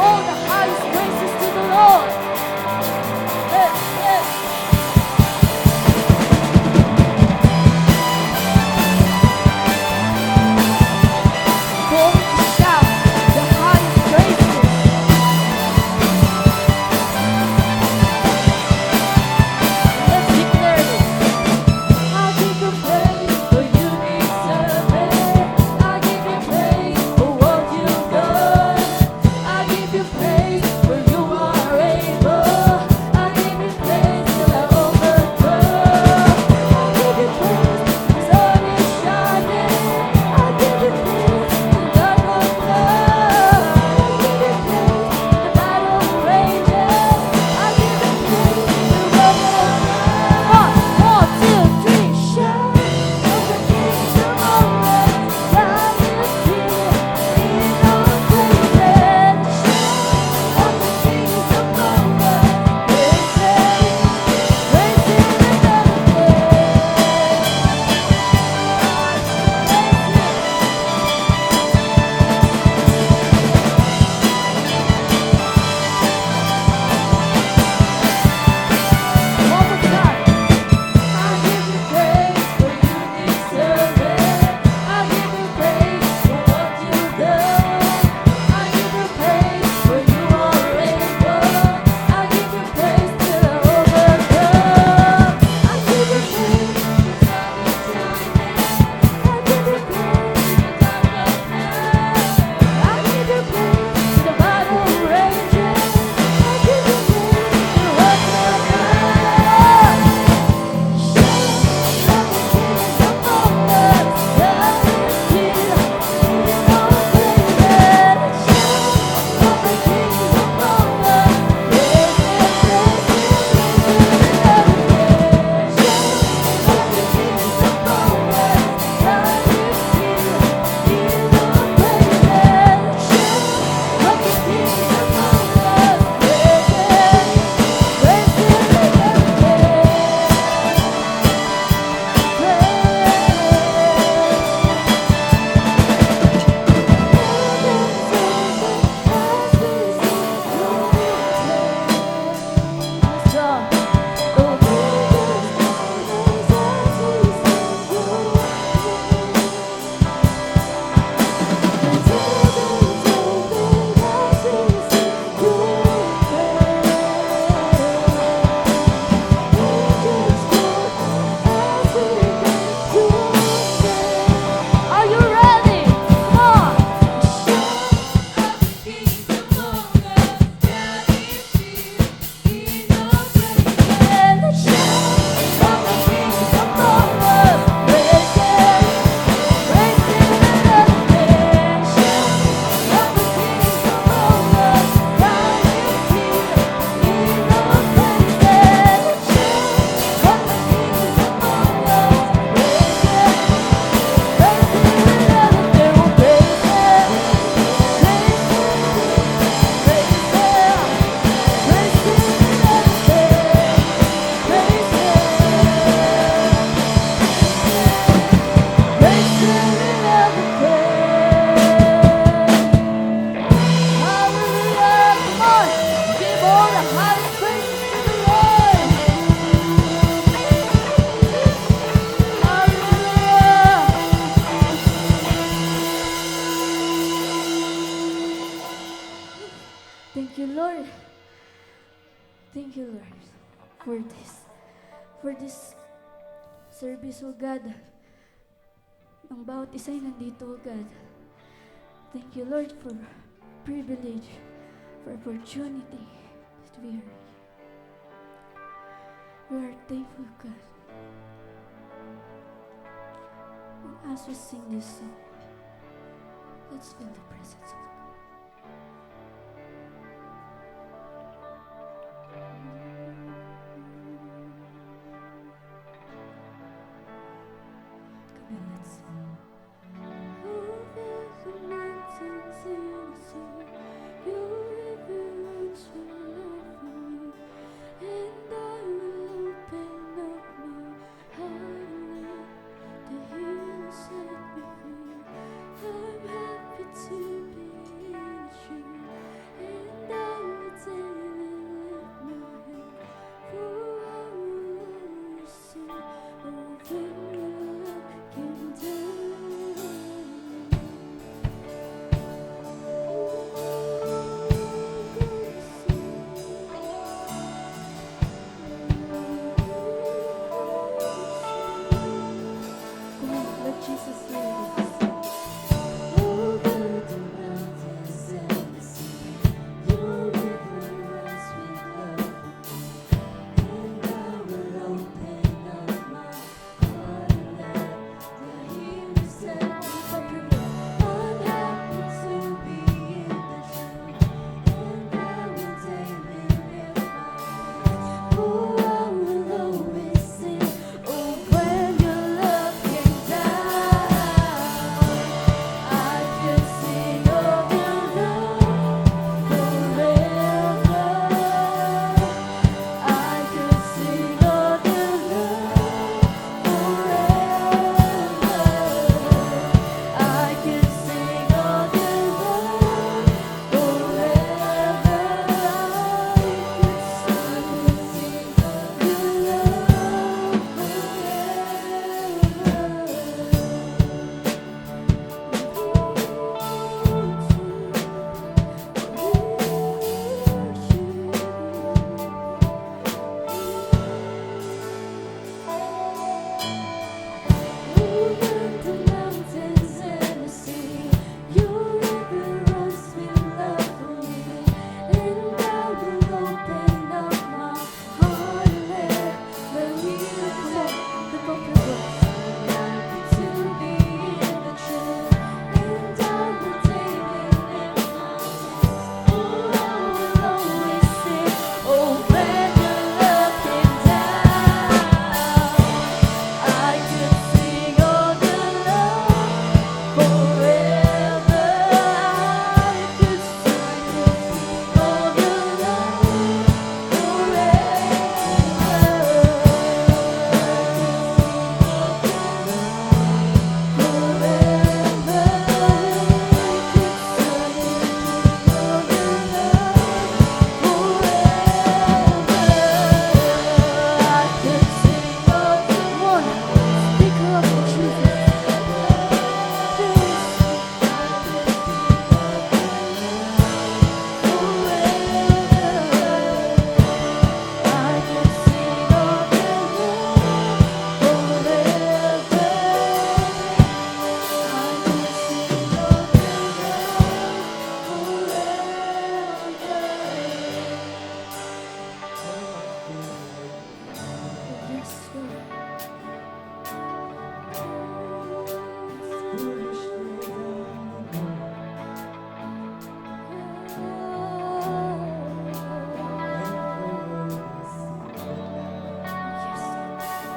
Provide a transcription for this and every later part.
all the highest praises to the Lord. Yes, yes. Going to shout the highest praises. Let's declare this. I give you praise for you deserve it. I give you praise for what you've done. I give you praise for you are able. I give you praise till I overcome. I give you praise, the sun is shining. I give you praise, the God of love. I give you praise, the battle rages. I give you praise, the rock of love. 1, 2, 3, shout of the kingdom of God. God is here in our praises. Shout of the kingdom of God. Praise Him, praise Him another day. One more time. I give you praise for you deserve it. I give you praise for what you've done. I give you praise for you are able. I give you praise till I overcome. I give you praise, the sun is shining. I give you praise, the God of love. I give you praise, the battle rages. I give you praise, the rock of love. Are you ready? Come on. Thank you, Lord. Thank you, Lord, for this service, oh God. Ang bawat isa'y nandito, oh God. Thank you, Lord, for privilege, for opportunity that we are here. We are thankful, God. And as we sing this song, let's feel the presence of God. Come on, let's sing. Over the mountains and the sea, your rivers will love me, and I will open up my heart and let the healer set me free. I'm happy to be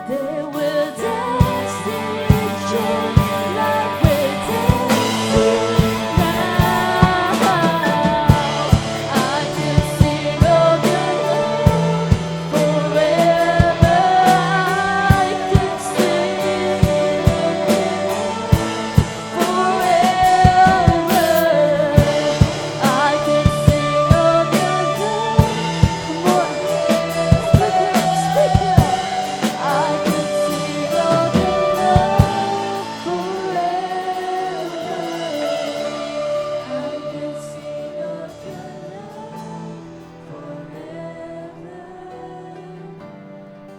They will dance in joy like we're dancing now. I can sing of your love forever. I can sing forever. I can sing of your love. Come on, speak it. I can sing of your love forever. I can sing of your love forever. I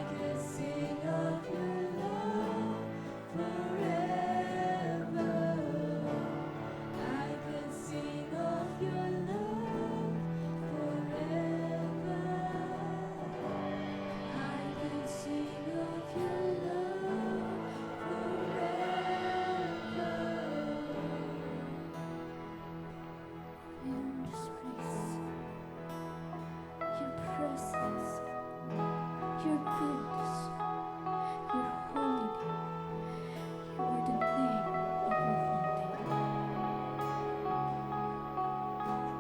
can sing of your love forever. I can sing of your love forever. I can sing of your love forever. In this place, your presence, your goodness, your holiness, you are the name above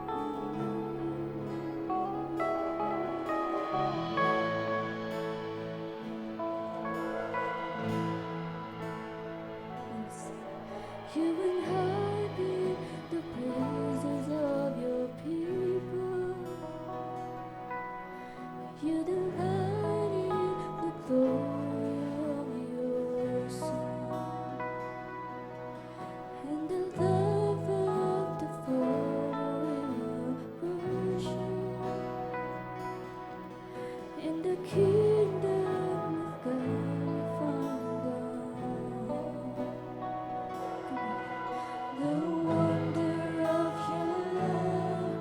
all names. You inhabit the praises of your people. You delight in the glory of your Son, and the love of the Father will worship. In the kingdom of God found the wonder of your love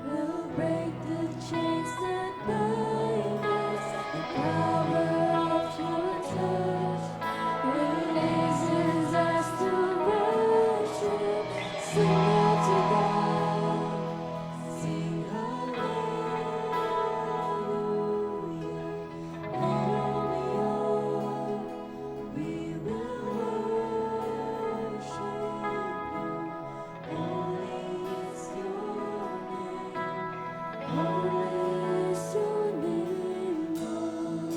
will break the chains that bind us. The power of your touch releases us to worship. Sing out to God, sing hallelujah. We will worship you. Holy is your name. Holy is your name, Lord.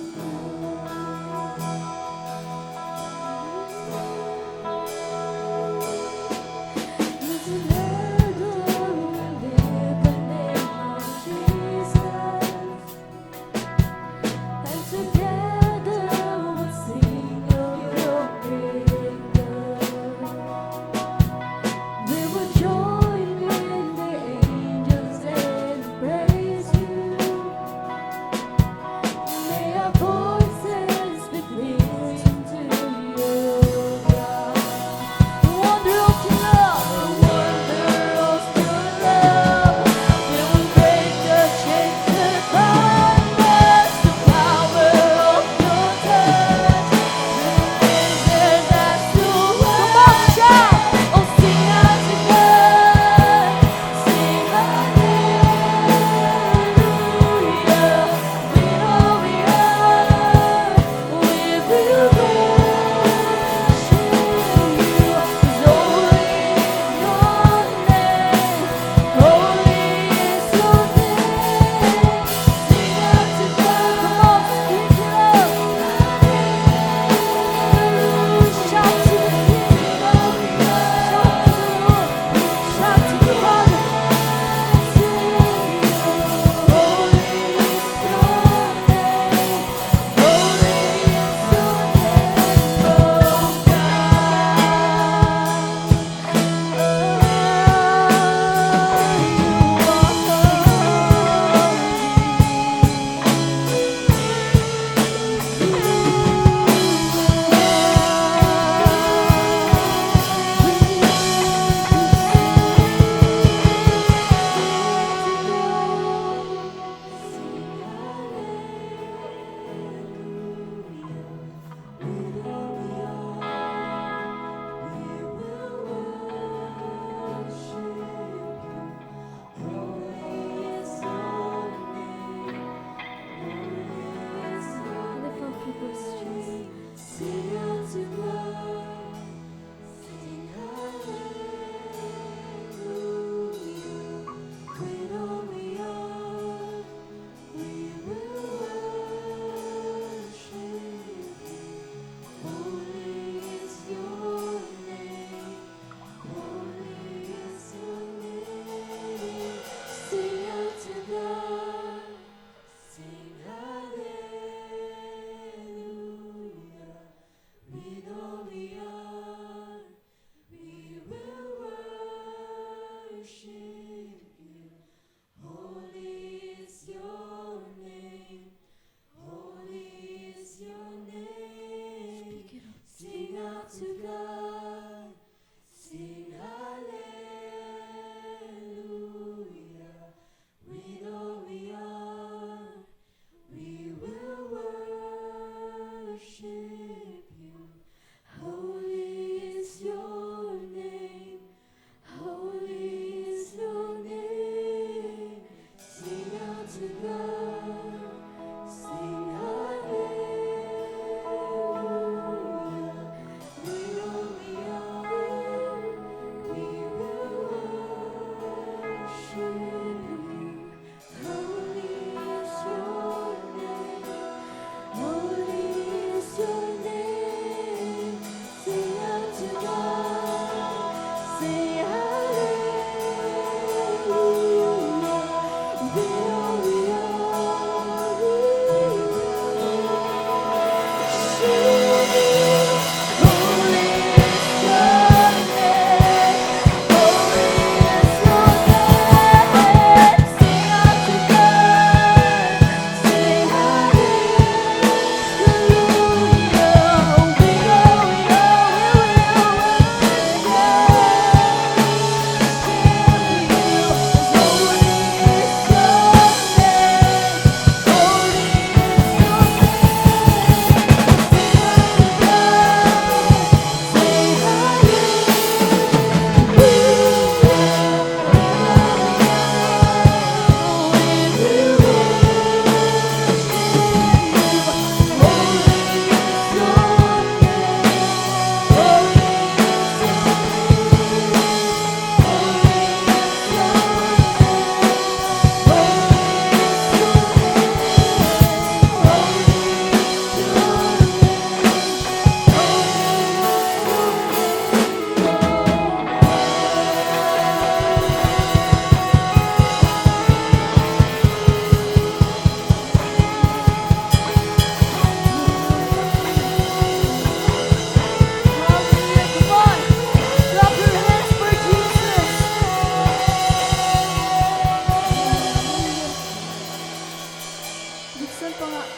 Together we'll lift the name of Jesus. And together we'll sing of your kingdom. We will join with the angels and praise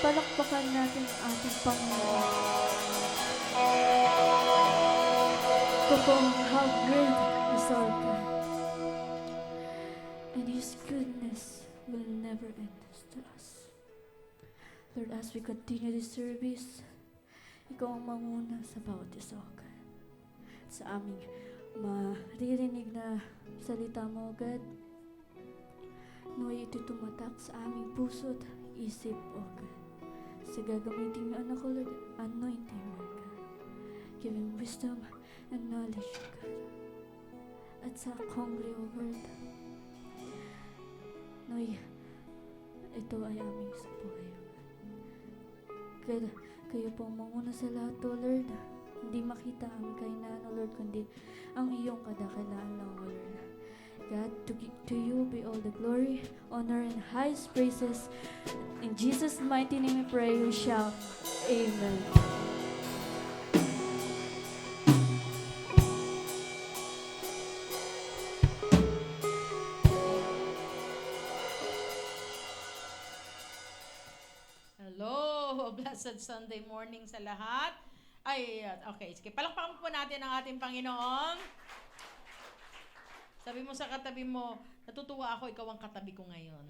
palakpakan natin ang ating Panginoon. Totoo, how great is our God. And His goodness will never end to us. Lord, as we continue this service, Ikaw ang manguna sa bawat isa, O God. Sa aming maririnig na salita mo, O God, naway ito tumatak sa aming puso't isip, O God. Sa gagamitin ng anak ko, Lord, anointing, Lord God. Give him wisdom and knowledge, O God. At sa Kongre, O Lord, naway ito ay aming sa buhay, O God. Kayo po ang manguna sa lahat, O Lord. Hindi makita ang kainaan, O Lord, kundi ang iyong kadakilaan lang, O Lord. God, to you be all the glory, honor, and highest praises. In Jesus' mighty name we pray, we shout, Amen. Blessed Sunday morning sa lahat. Okay. Sige, palakpakan po natin ang ating Panginoon. Sabi mo sa katabi mo, natutuwa ako, ikaw ang katabi ko ngayon.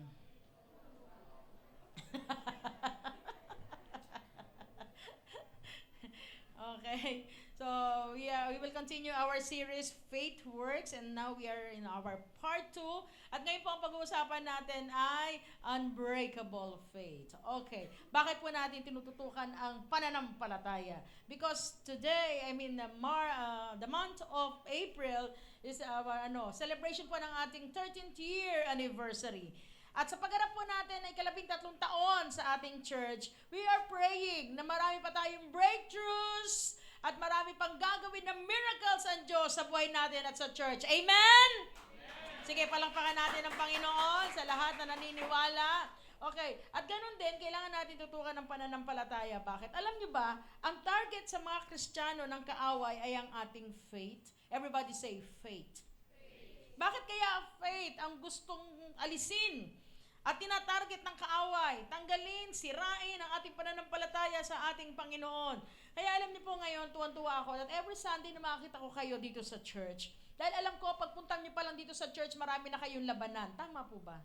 Okay. So, we will continue our series, Faith Works, and now we are in our part 2. At ngayon po ang pag-uusapan natin ay unbreakable faith. Okay. Bakit po natin tinututukan ang pananampalataya? Because today, the month of April is our celebration po ng ating 13th year anniversary. At sa pagharap po natin ay 13 taon sa ating church, we are praying na marami pa tayong breakthroughs at marami pang gagawin na miracles ang Diyos sa buhay natin at sa church. Amen? Sige, palakpakan natin ang Panginoon sa lahat na naniniwala. Okay, at ganun din, kailangan natin tutukan ng pananampalataya. Bakit? Alam niyo ba, ang target sa mga Kristiyano ng kaaway ay ang ating faith. Everybody say faith. Bakit kaya faith ang gustong alisin at tinatarget ng kaaway? Tanggalin, sirain ang ating pananampalataya sa ating Panginoon. Kaya alam niyo po ngayon, tuwan-tuwa ako that every Sunday na makakita ko kayo dito sa church. Dahil alam ko, pagpuntang niyo pa lang dito sa church, marami na kayong labanan. Tama po ba?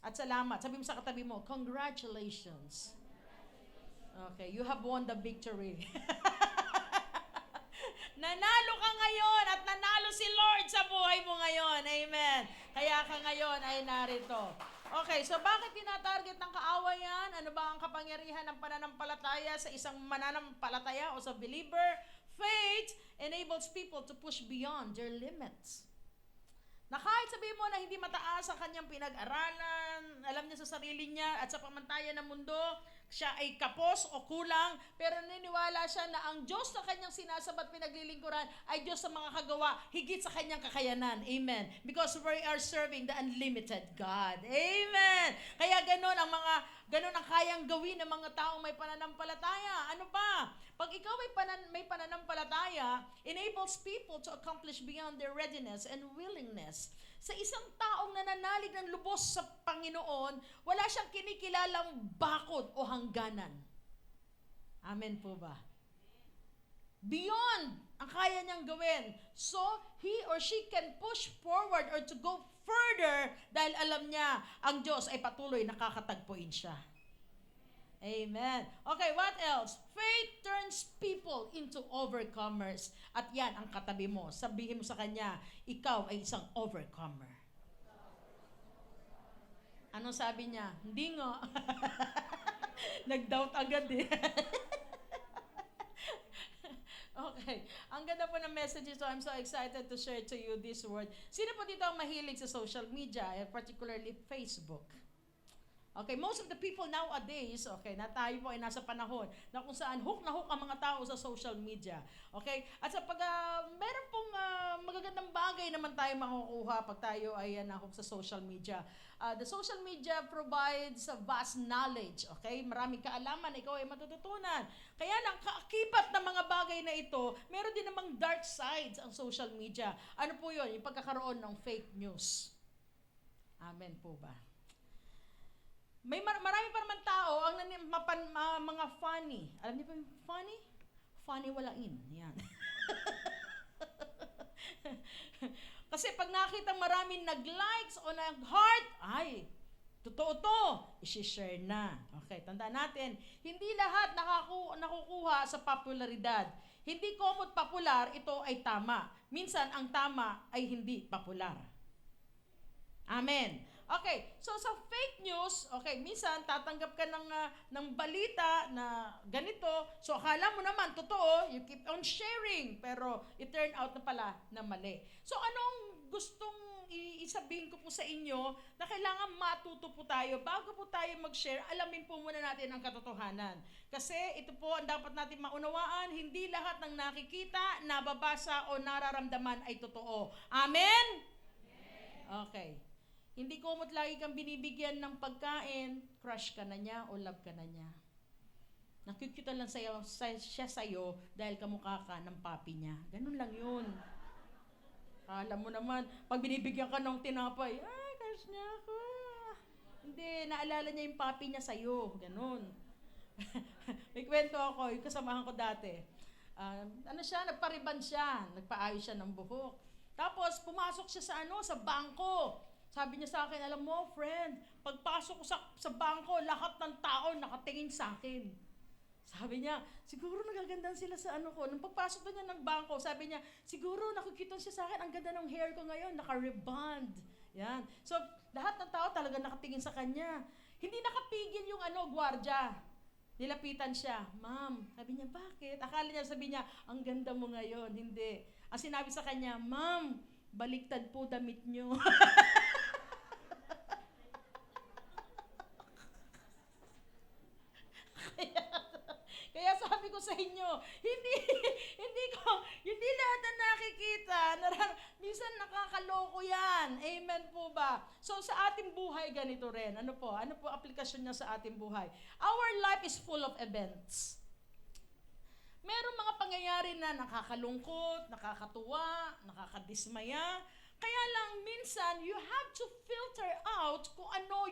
At salamat. Sabi mo sa katabi mo, congratulations. Okay, you have won the victory. Nanalo ka ngayon at nanalo si Lord sa buhay mo ngayon. Amen. Kaya ka ngayon ay narito. Okay, so bakit tinatarget ng kaaway yan? Ano ba ang kapangyarihan ng pananampalataya sa isang mananampalataya o sa believer? Faith enables people to push beyond their limits. Na kahit sabihin mo na hindi mataas ang kanyang pinag-aralan, alam niya sa sarili niya at sa pamantayan ng mundo, siya ay kapos o kulang, pero naniniwala siya na ang Diyos na kanyang sinasabat pinaglilingkuran ay Diyos sa mga kagawa, higit sa kanyang kakayanan. Amen. Because we are serving the unlimited God. Amen. Kaya ganun ang kayang gawin ng mga taong may pananampalataya. Ano ba? Pag ikaw may pananampalataya, enables people to accomplish beyond their readiness and willingness. Sa isang taong nananalig ng lubos sa Panginoon, wala siyang kinikilalang bakod o hangganan. Amen po ba? Beyond ang kaya niyang gawin. So, he or she can push forward or to go further dahil alam niya ang Diyos ay patuloy nakakatagpuin siya. Amen. Okay, what else? Faith turns people into overcomers. At yan ang katabi mo. Sabihin mo sa kanya, ikaw ay isang overcomer. Anong sabi niya? Hindi nga. Nag-doubt agad eh. Okay. Ang ganda po ng message ito. I'm so excited to share to you this word. Sino po dito ang mahilig sa social media, particularly Facebook? Okay, most of the people nowadays, okay, na tayo po ay nasa panahon na kung saan hook na hook ang mga tao sa social media. Okay? At sa meron pong magagandang bagay naman tayo makukuha pag tayo ay na-hook sa social media. The social media provides a vast knowledge, okay? Maraming kaalaman, ikaw ay matututunan. Kaya lang, kaakibat ng mga bagay na ito, meron din namang dark sides ang social media. Ano po yun? Yung pagkakaroon ng fake news. Amen po ba? Marami pa naman tao ang mga funny. Alam niyo ba yung funny? Funny walain. Yan. Kasi pag nakita maraming nag-likes o nag-heart, ay, totoo to, isi-share na. Okay, tandaan natin, hindi lahat nakukuha sa popularidad. Hindi komot popular, ito ay tama. Minsan, ang tama ay hindi popular. Amen. Okay, so sa fake news, okay, minsan tatanggap ka ng balita na ganito, so akala mo naman, totoo, you keep on sharing, pero it turn out na pala na mali. So anong gustong isabihin ko po sa inyo na kailangan matuto po tayo, bago po tayo mag-share, alamin po muna natin ang katotohanan. Kasi ito po ang dapat natin maunawaan, hindi lahat ng nakikita, nababasa o nararamdaman ay totoo. Amen? Okay. Hindi komot lagi kang binibigyan ng pagkain, crush ka na niya o love ka na niya. Nakikita lang siya sa'yo dahil kamukha ka ng papi niya. Ganun lang yun. Alam mo naman, pag binibigyan ka ng tinapay, ay, crush niya ako. Hindi, naalala niya yung papi niya sa'yo. Ganun. May kwento ako, yung kasamahan ko dati. Nagpariban siya, nagpaayos siya ng buhok. Tapos, pumasok siya sa bangko. Sabi niya sa akin, alam mo, friend, pagpasok ko sa bangko, lahat ng tao nakatingin sa akin. Sabi niya, siguro nagagandaan sila sa ko. Nung pagpasok na niya ng bangko, sabi niya, siguro nakikita siya sa akin, ang ganda ng hair ko ngayon, naka-rebond. Yan. So, lahat ng tao talaga nakatingin sa kanya. Hindi nakapigil yung gwardya. Nilapitan siya, ma'am. Sabi niya, bakit? Akala niya, sabi niya, ang ganda mo ngayon. Hindi. Ang sinabi sa kanya, ma'am, baliktad po damit niyo. Kaya sabi ko sa inyo, hindi lahat na nakikita, minsan nakakaloko yan. Amen po ba? So sa ating buhay, ganito rin. Ano po aplikasyon niya sa ating buhay? Our life is full of events. Merong mga pangyayari na nakakalungkot, nakakatuwa, nakakadismaya. Kaya lang, minsan, you have to filter out kung ano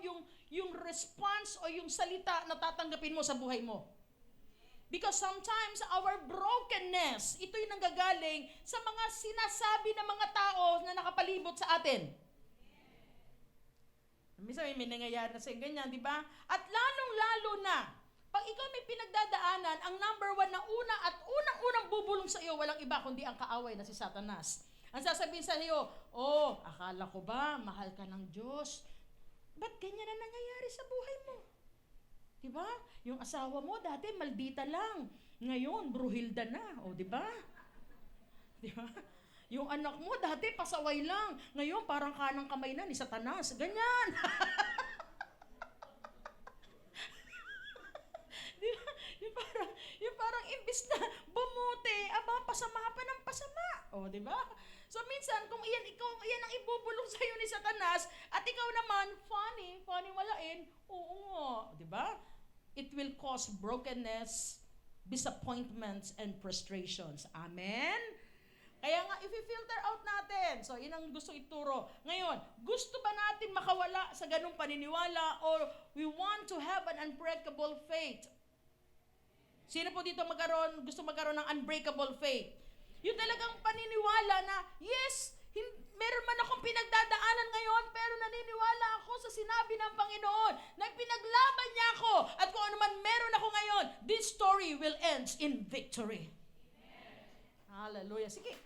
yung response o yung salita na tatanggapin mo sa buhay mo. Because sometimes our brokenness, ito'y nanggagaling sa mga sinasabi ng mga tao na nakapalibot sa atin. Minsan may nangyayari na sa ganyan, di ba? At lalong-lalo na, pag ikaw may pinagdadaanan, ang number one na unang bubulong sa iyo, walang iba kundi ang kaaway na si Satanas. Ang sasabihin sa iyo, akala ko ba, mahal ka ng Diyos? Ba't ganyan na nangyayari sa buhay mo? Diba? Yung asawa mo dati maldita lang. Ngayon, bruhilda na. Diba? Diba? Yung anak mo dati pasaway lang. Ngayon, parang kanang kamay na ni Satanas. Ganyan. Diba? Yung parang imbis na bumuti, pasama pa ng pasama. Diba? So minsan, kung iyan ang ibubulong sa'yo ni Satanas, at ikaw naman, funny walain, oo nga. Diba? It will cause brokenness, disappointments, and frustrations. Amen? Kaya nga, i-filter out natin. So, yun ang gusto ituro. Ngayon, gusto ba natin makawala sa ganung paniniwala or we want to have an unbreakable faith? Sino po dito gusto magkaroon ng unbreakable faith? Yung talagang paniniwala na, yes, meron man akong pinagdadaanan ngayon, pero naniniwala ako sa sinabi ng Panginoon. Nagpinaglaban niya ako, at kung ano man meron ako ngayon, this story will end in victory. Amen. Hallelujah. Sige.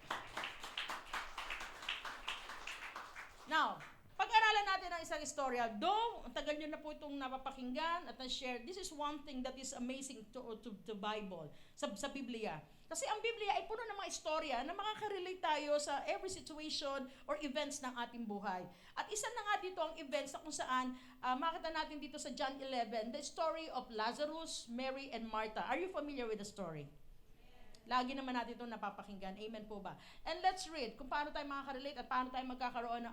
Now, pag-aralan natin ang isang istorya. Though, ang tagal nyo na po itong napapakinggan at na-share, this is one thing that is amazing to Bible, sa Biblia. Kasi ang Biblia ay puno ng mga istorya na makaka-relate tayo sa every situation or events ng ating buhay. At isa na nga dito ang events na kung saan makita natin dito sa John 11, the story of Lazarus, Mary, and Martha. Are you familiar with the story? Lagi naman natin ito napapakinggan. Amen po ba? And let's read kung paano tayo makaka-relate at paano tayo magkakaroon ng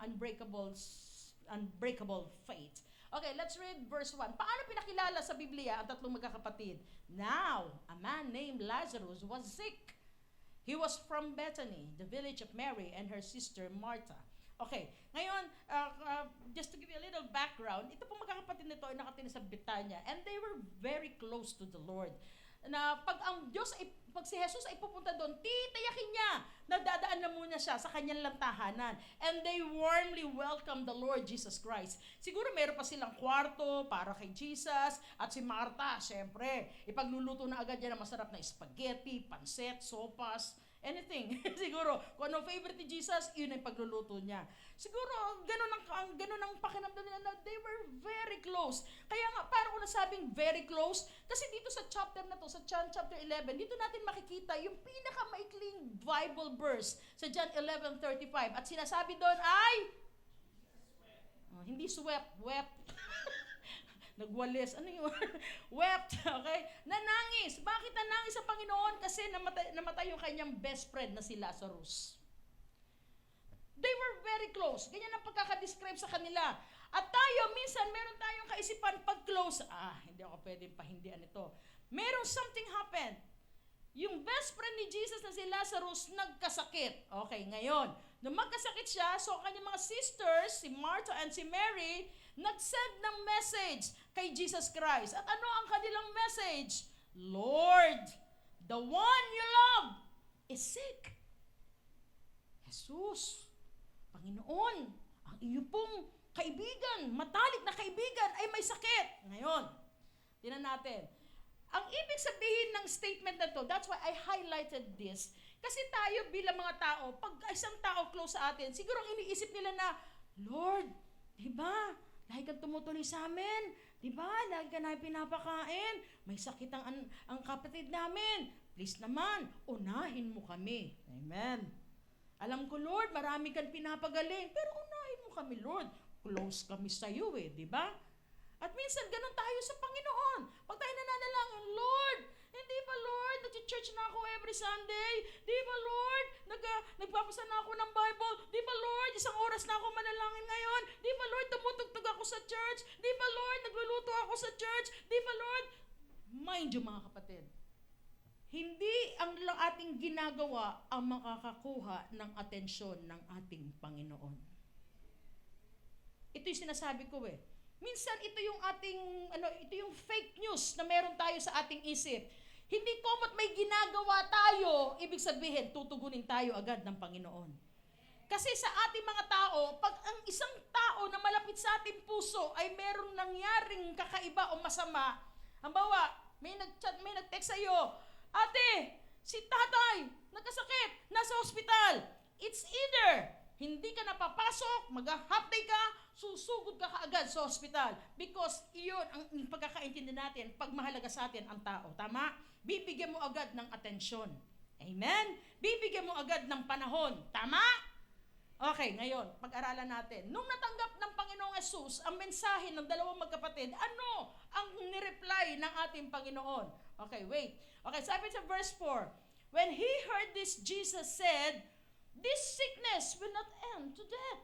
unbreakable faith. Okay, let's read verse 1. Paano pinakilala sa Biblia ang tatlong magkakapatid? Now, a man named Lazarus was sick. He was from Bethany, the village of Mary and her sister Martha. Okay, ngayon, just to give you a little background, ito pong magkakapatid nito ay nakatira sa Betania and they were very close to the Lord. Na pag ang Diyos ay, pag si Jesus ay pupunta doon, titiyakin niya na dadaan na muna siya sa kanyang lantahanan. And they warmly welcome the Lord Jesus Christ. Siguro meron pa silang kwarto para kay Jesus at si Martha, syempre, ipagluluto na agad niya ng masarap na spaghetti, pansit, sopas, anything. Siguro, kung ano favorite ni Jesus, yun ang pagluluto niya. Siguro, ganun ang pakiramdam nila na they were very close. Kaya nga, paano ko nasabing very close? Kasi dito sa chapter na to, sa John chapter 11, dito natin makikita yung pinakamaikling Bible verse sa John 11:35. At sinasabi doon ay, hindi swept, wept. Nagwalis, ano yun? Wept, okay? Nanangis. Bakit nanangis sa Panginoon? Kasi namatay yung kanyang best friend na si Lazarus. They were very close. Ganyan ang pagkakadescribe sa kanila. At tayo, minsan, meron tayong kaisipan pag close. Hindi ako pwedeng pahindihan ito. Meron something happened. Yung best friend ni Jesus na si Lazarus, nagkasakit. Okay, ngayon, nung magkasakit siya, so kanyang mga sisters, si Martha and si Mary, nag-send ng message kay Jesus Christ. At ano ang kanilang message? Lord, the one you love is sick. Jesus, Panginoon, ang iyo pong kaibigan, matalik na kaibigan ay may sakit. Ngayon, tingnan natin. Ang ibig sabihin ng statement na to, that's why I highlighted this. Kasi tayo bilang mga tao, pag isang tao close sa atin, siguro ang iniisip nila na, Lord, diba? Lagi kang tumutuloy sa amin. Diba? Lagi ka namin pinapakain. May sakit ang kapatid namin. Please naman, unahin mo kami. Amen. Alam ko, Lord, marami kang pinapagaling. Pero unahin mo kami, Lord. Close kami sa iyo diba? At minsan, ganun tayo sa Panginoon. Pag tayo nananalangin, Lord, hindi ba, Lord, nag-church na ako every Sunday? Di ba, Lord, nagbabasa na ako ng Bible? Di ba, Lord, isang oras na ako manalangin ngayon? Di ba, Lord, tumutugtog ako sa church? Di ba, Lord, nagluluto ako sa church? Di ba, Lord? Mind you, mga kapatid, hindi ang ating ginagawa ang makakakuha ng atensyon ng ating Panginoon. Ito yung sinasabi ko Minsan ito yung ito yung fake news na meron tayo sa ating isip. Hindi komat may ginagawa tayo, ibig sabihin, tutugunin tayo agad ng Panginoon. Kasi sa ating mga tao, pag ang isang tao na malapit sa ating puso ay merong nangyaring kakaiba o masama, halimbawa, may nag-text sa'yo, Ate, si tatay, nagkasakit, nasa ospital. It's either hindi ka napapasok, mag-half day ka, susugod ka kaagad sa ospital. Because iyon ang pagkakaintindi natin pag mahalaga sa atin ang tao. Tama? Bibigyan mo agad ng atensyon. Amen? Bibigyan mo agad ng panahon. Tama? Okay, ngayon, pag-aralan natin. Nung natanggap ng Panginoong Yesus ang mensahe ng dalawang magkapatid, ano ang nireply ng ating Panginoon? Okay, wait. Okay, sabi sa verse 4, when he heard this, Jesus said, this sickness will not end to death.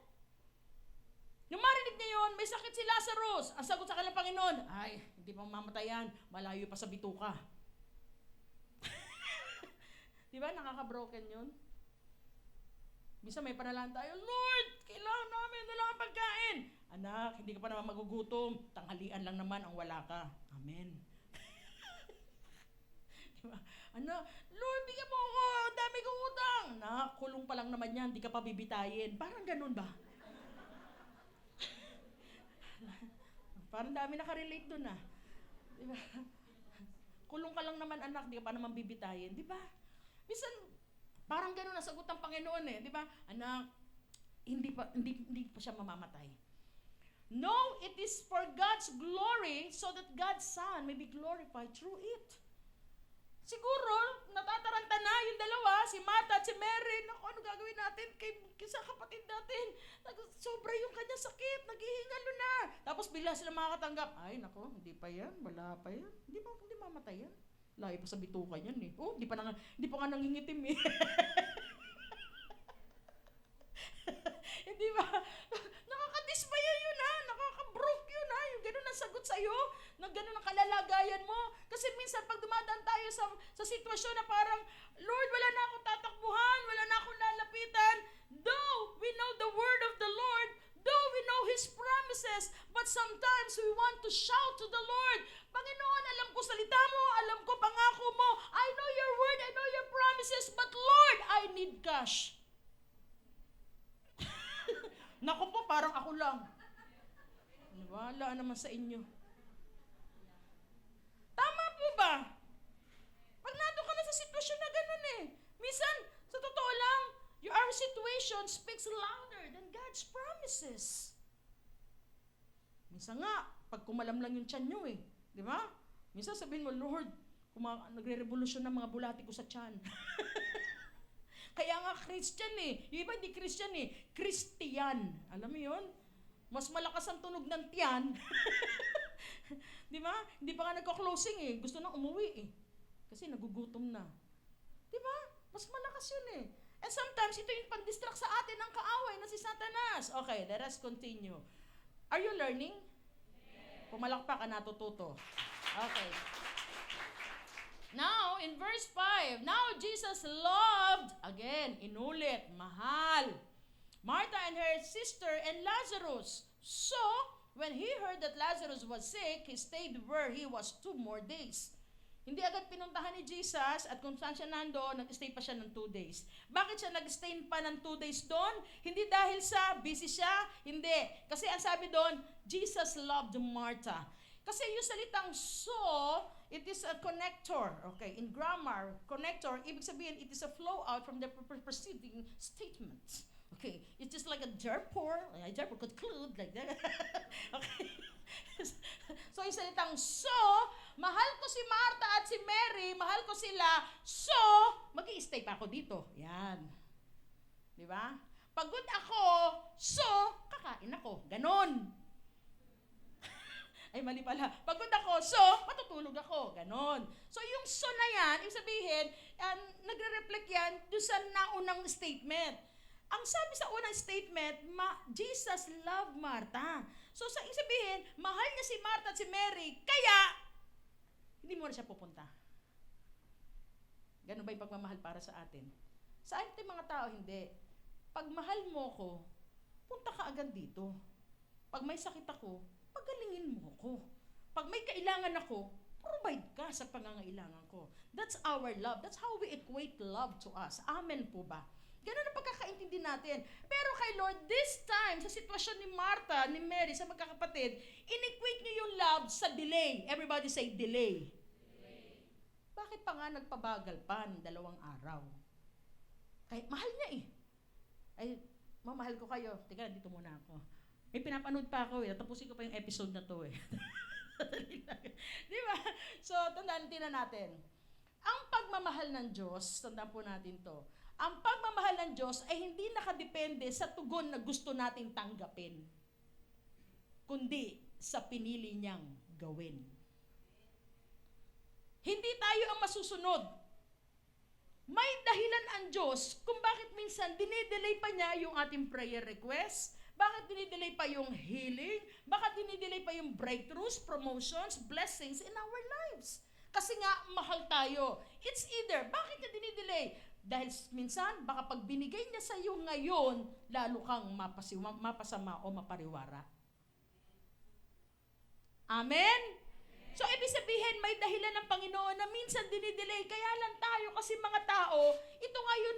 Nung marinig niya yun, may sakit si Lazarus. Ang sagot sa kanilang Panginoon, ay, hindi pa mamatayan, malayo pa sa bituka. Di ba, nakaka-broken yun? Bisa may panalan tayo, Lord, kailangan namin ng pagkain. Anak, hindi ka pa naman magugutom. Tanghalian lang naman ang wala ka. Amen. Diba? Lord, bigyan mo ako, dami kong utang. Kulong pa lang naman yan, di ka pa bibitayin. Parang ganun ba? Parang dami nakarelate dun Diba? Kulong ka lang naman anak, di ka pa naman bibitayin. Diba? Minsan, parang ganun ang sagot ng Panginoon Diba? Anak, hindi pa siya mamamatay. No, it is for God's glory so that God's Son may be glorified through it. Siguro, natataranta na yung dalawa, si Martha at si Mary. Naku, ano gagawin natin sa kapatid natin? Sobra yung kanya sakit, naghihingalo na. Tapos bigla sila makakatanggap. Ay, naku, hindi pa yan, wala pa yan. Hindi mamatay yan. Layo pa sa bituka yan hindi pa nga nangingitim Hindi ba? Nakakadismaya yun nakaka-broke yun yung ganun ang sagot sa'yo, na ganun ang kalalagayan mo. Kasi minsan pag dumadaan tayo sa sitwasyon na parang, Lord, wala na akong tatakbuhan, wala na akong lalapitan, though we know the word of the His promises, but sometimes we want to shout to the Lord, Panginoon, alam ko salita mo, alam ko pangako mo, I know your word, I know your promises, but Lord, I need cash. Naku po, parang ako lang. Wala naman sa inyo. Tama po ba? Pag nandun ka na sa sitwasyon na ganun eh. Minsan, sa totoo lang, our situation speaks louder than God's promises. Minsan nga, pag kumalam lang yung tiyan nyo eh. Di ba? Minsan sabihin mo, Lord, nagre-revolusyon ng mga bulati ko sa tiyan. Kaya nga Christian eh. Yung iba hindi Christian eh. Christian. Alam mo yun? Mas malakas ang tunog ng tiyan. Di ba? Hindi pa nga nagko-closing eh. Gusto nang umuwi eh. Kasi nagugutom na. Di ba? Mas malakas yun eh. And sometimes, ito yung pang-distract sa atin ng kaaway na si Satanas. Okay, let us continue. Are you learning? Pumalakpak ka, natututo. Okay. Now, in verse 5, now Jesus loved, again, inulit, mahal, Martha and her sister and Lazarus. So, when he heard that Lazarus was sick, he stayed where he was 2 more days. Hindi agad pinuntahan ni Jesus at kung saan siya nandoon, nag-stay pa siya ng 2 days. Bakit siya nag-stay pa ng 2 days doon? Hindi dahil sa busy siya, hindi. Kasi ang sabi doon, Jesus loved Martha. Kasi yung salitang so, it is a connector. Okay, in grammar, connector, ibig sabihin, it is a flow out from the preceding statement. Okay, it's just like a therefore conclude like that. Okay. So yung salitang so, mahal ko si Martha at si Mary, mahal ko sila, so, mag-i-stay pa ako dito. Yan. Di ba? Pagod ako, so, kakain ako. Ganon. Ay, mali pala. Pagod ako, so, matutulog ako. Ganon. So, yung so na yan, ibig sabihin, nagre-reflect yan doon sa naunang statement. Ang sabi sa unang statement, Jesus loved Martha. So, sa ibig sabihin, mahal niya si Martha at si Mary, kaya, hindi mo na siya pupunta. Ganun ba yung pagmamahal para sa atin? Sa ating mga tao, hindi. Pag mahal mo ko, punta ka agad dito. Pag may sakit ako, pagalingin mo ko. Pag may kailangan ako, provide ka sa pangangailangan ko. That's our love. That's how we equate love to us. Amen po ba? Ganun ang pagkakaintindi natin. Pero kay Lord, this time, sa sitwasyon ni Martha, ni Mary, sa magkakapatid, in-equate niyo yung love sa delay. Everybody say delay. Bakit pa nga nagpabagal pa ng 2 araw? Kahit mahal niya eh. Ay, mamahal ko kayo. Teka, dito muna ako. May pinapanood pa ako eh. Tapusin ko pa yung episode na to eh. Di ba? So, tandaan natin. Ang pagmamahal ng Diyos, tandaan po natin to, ang pagmamahal ng Diyos ay hindi nakadepende sa tugon na gusto nating tanggapin, kundi sa pinili niyang gawin. Hindi tayo ang masusunod. May dahilan ang Diyos kung bakit minsan dinidelay pa niya yung ating prayer request, bakit dinidelay pa yung healing, bakit dinidelay pa yung breakthroughs, promotions, blessings in our lives. Kasi nga, mahal tayo. It's either, bakit niya dinidelay? Dahil minsan, baka pag binigay niya sa iyo ngayon, lalo kang mapasama o mapariwara. Amen? So, ibig sabihin, may dahilan ng Panginoon na minsan dinidelay. Kaya lang tayo, kasi mga tao, ito ngayon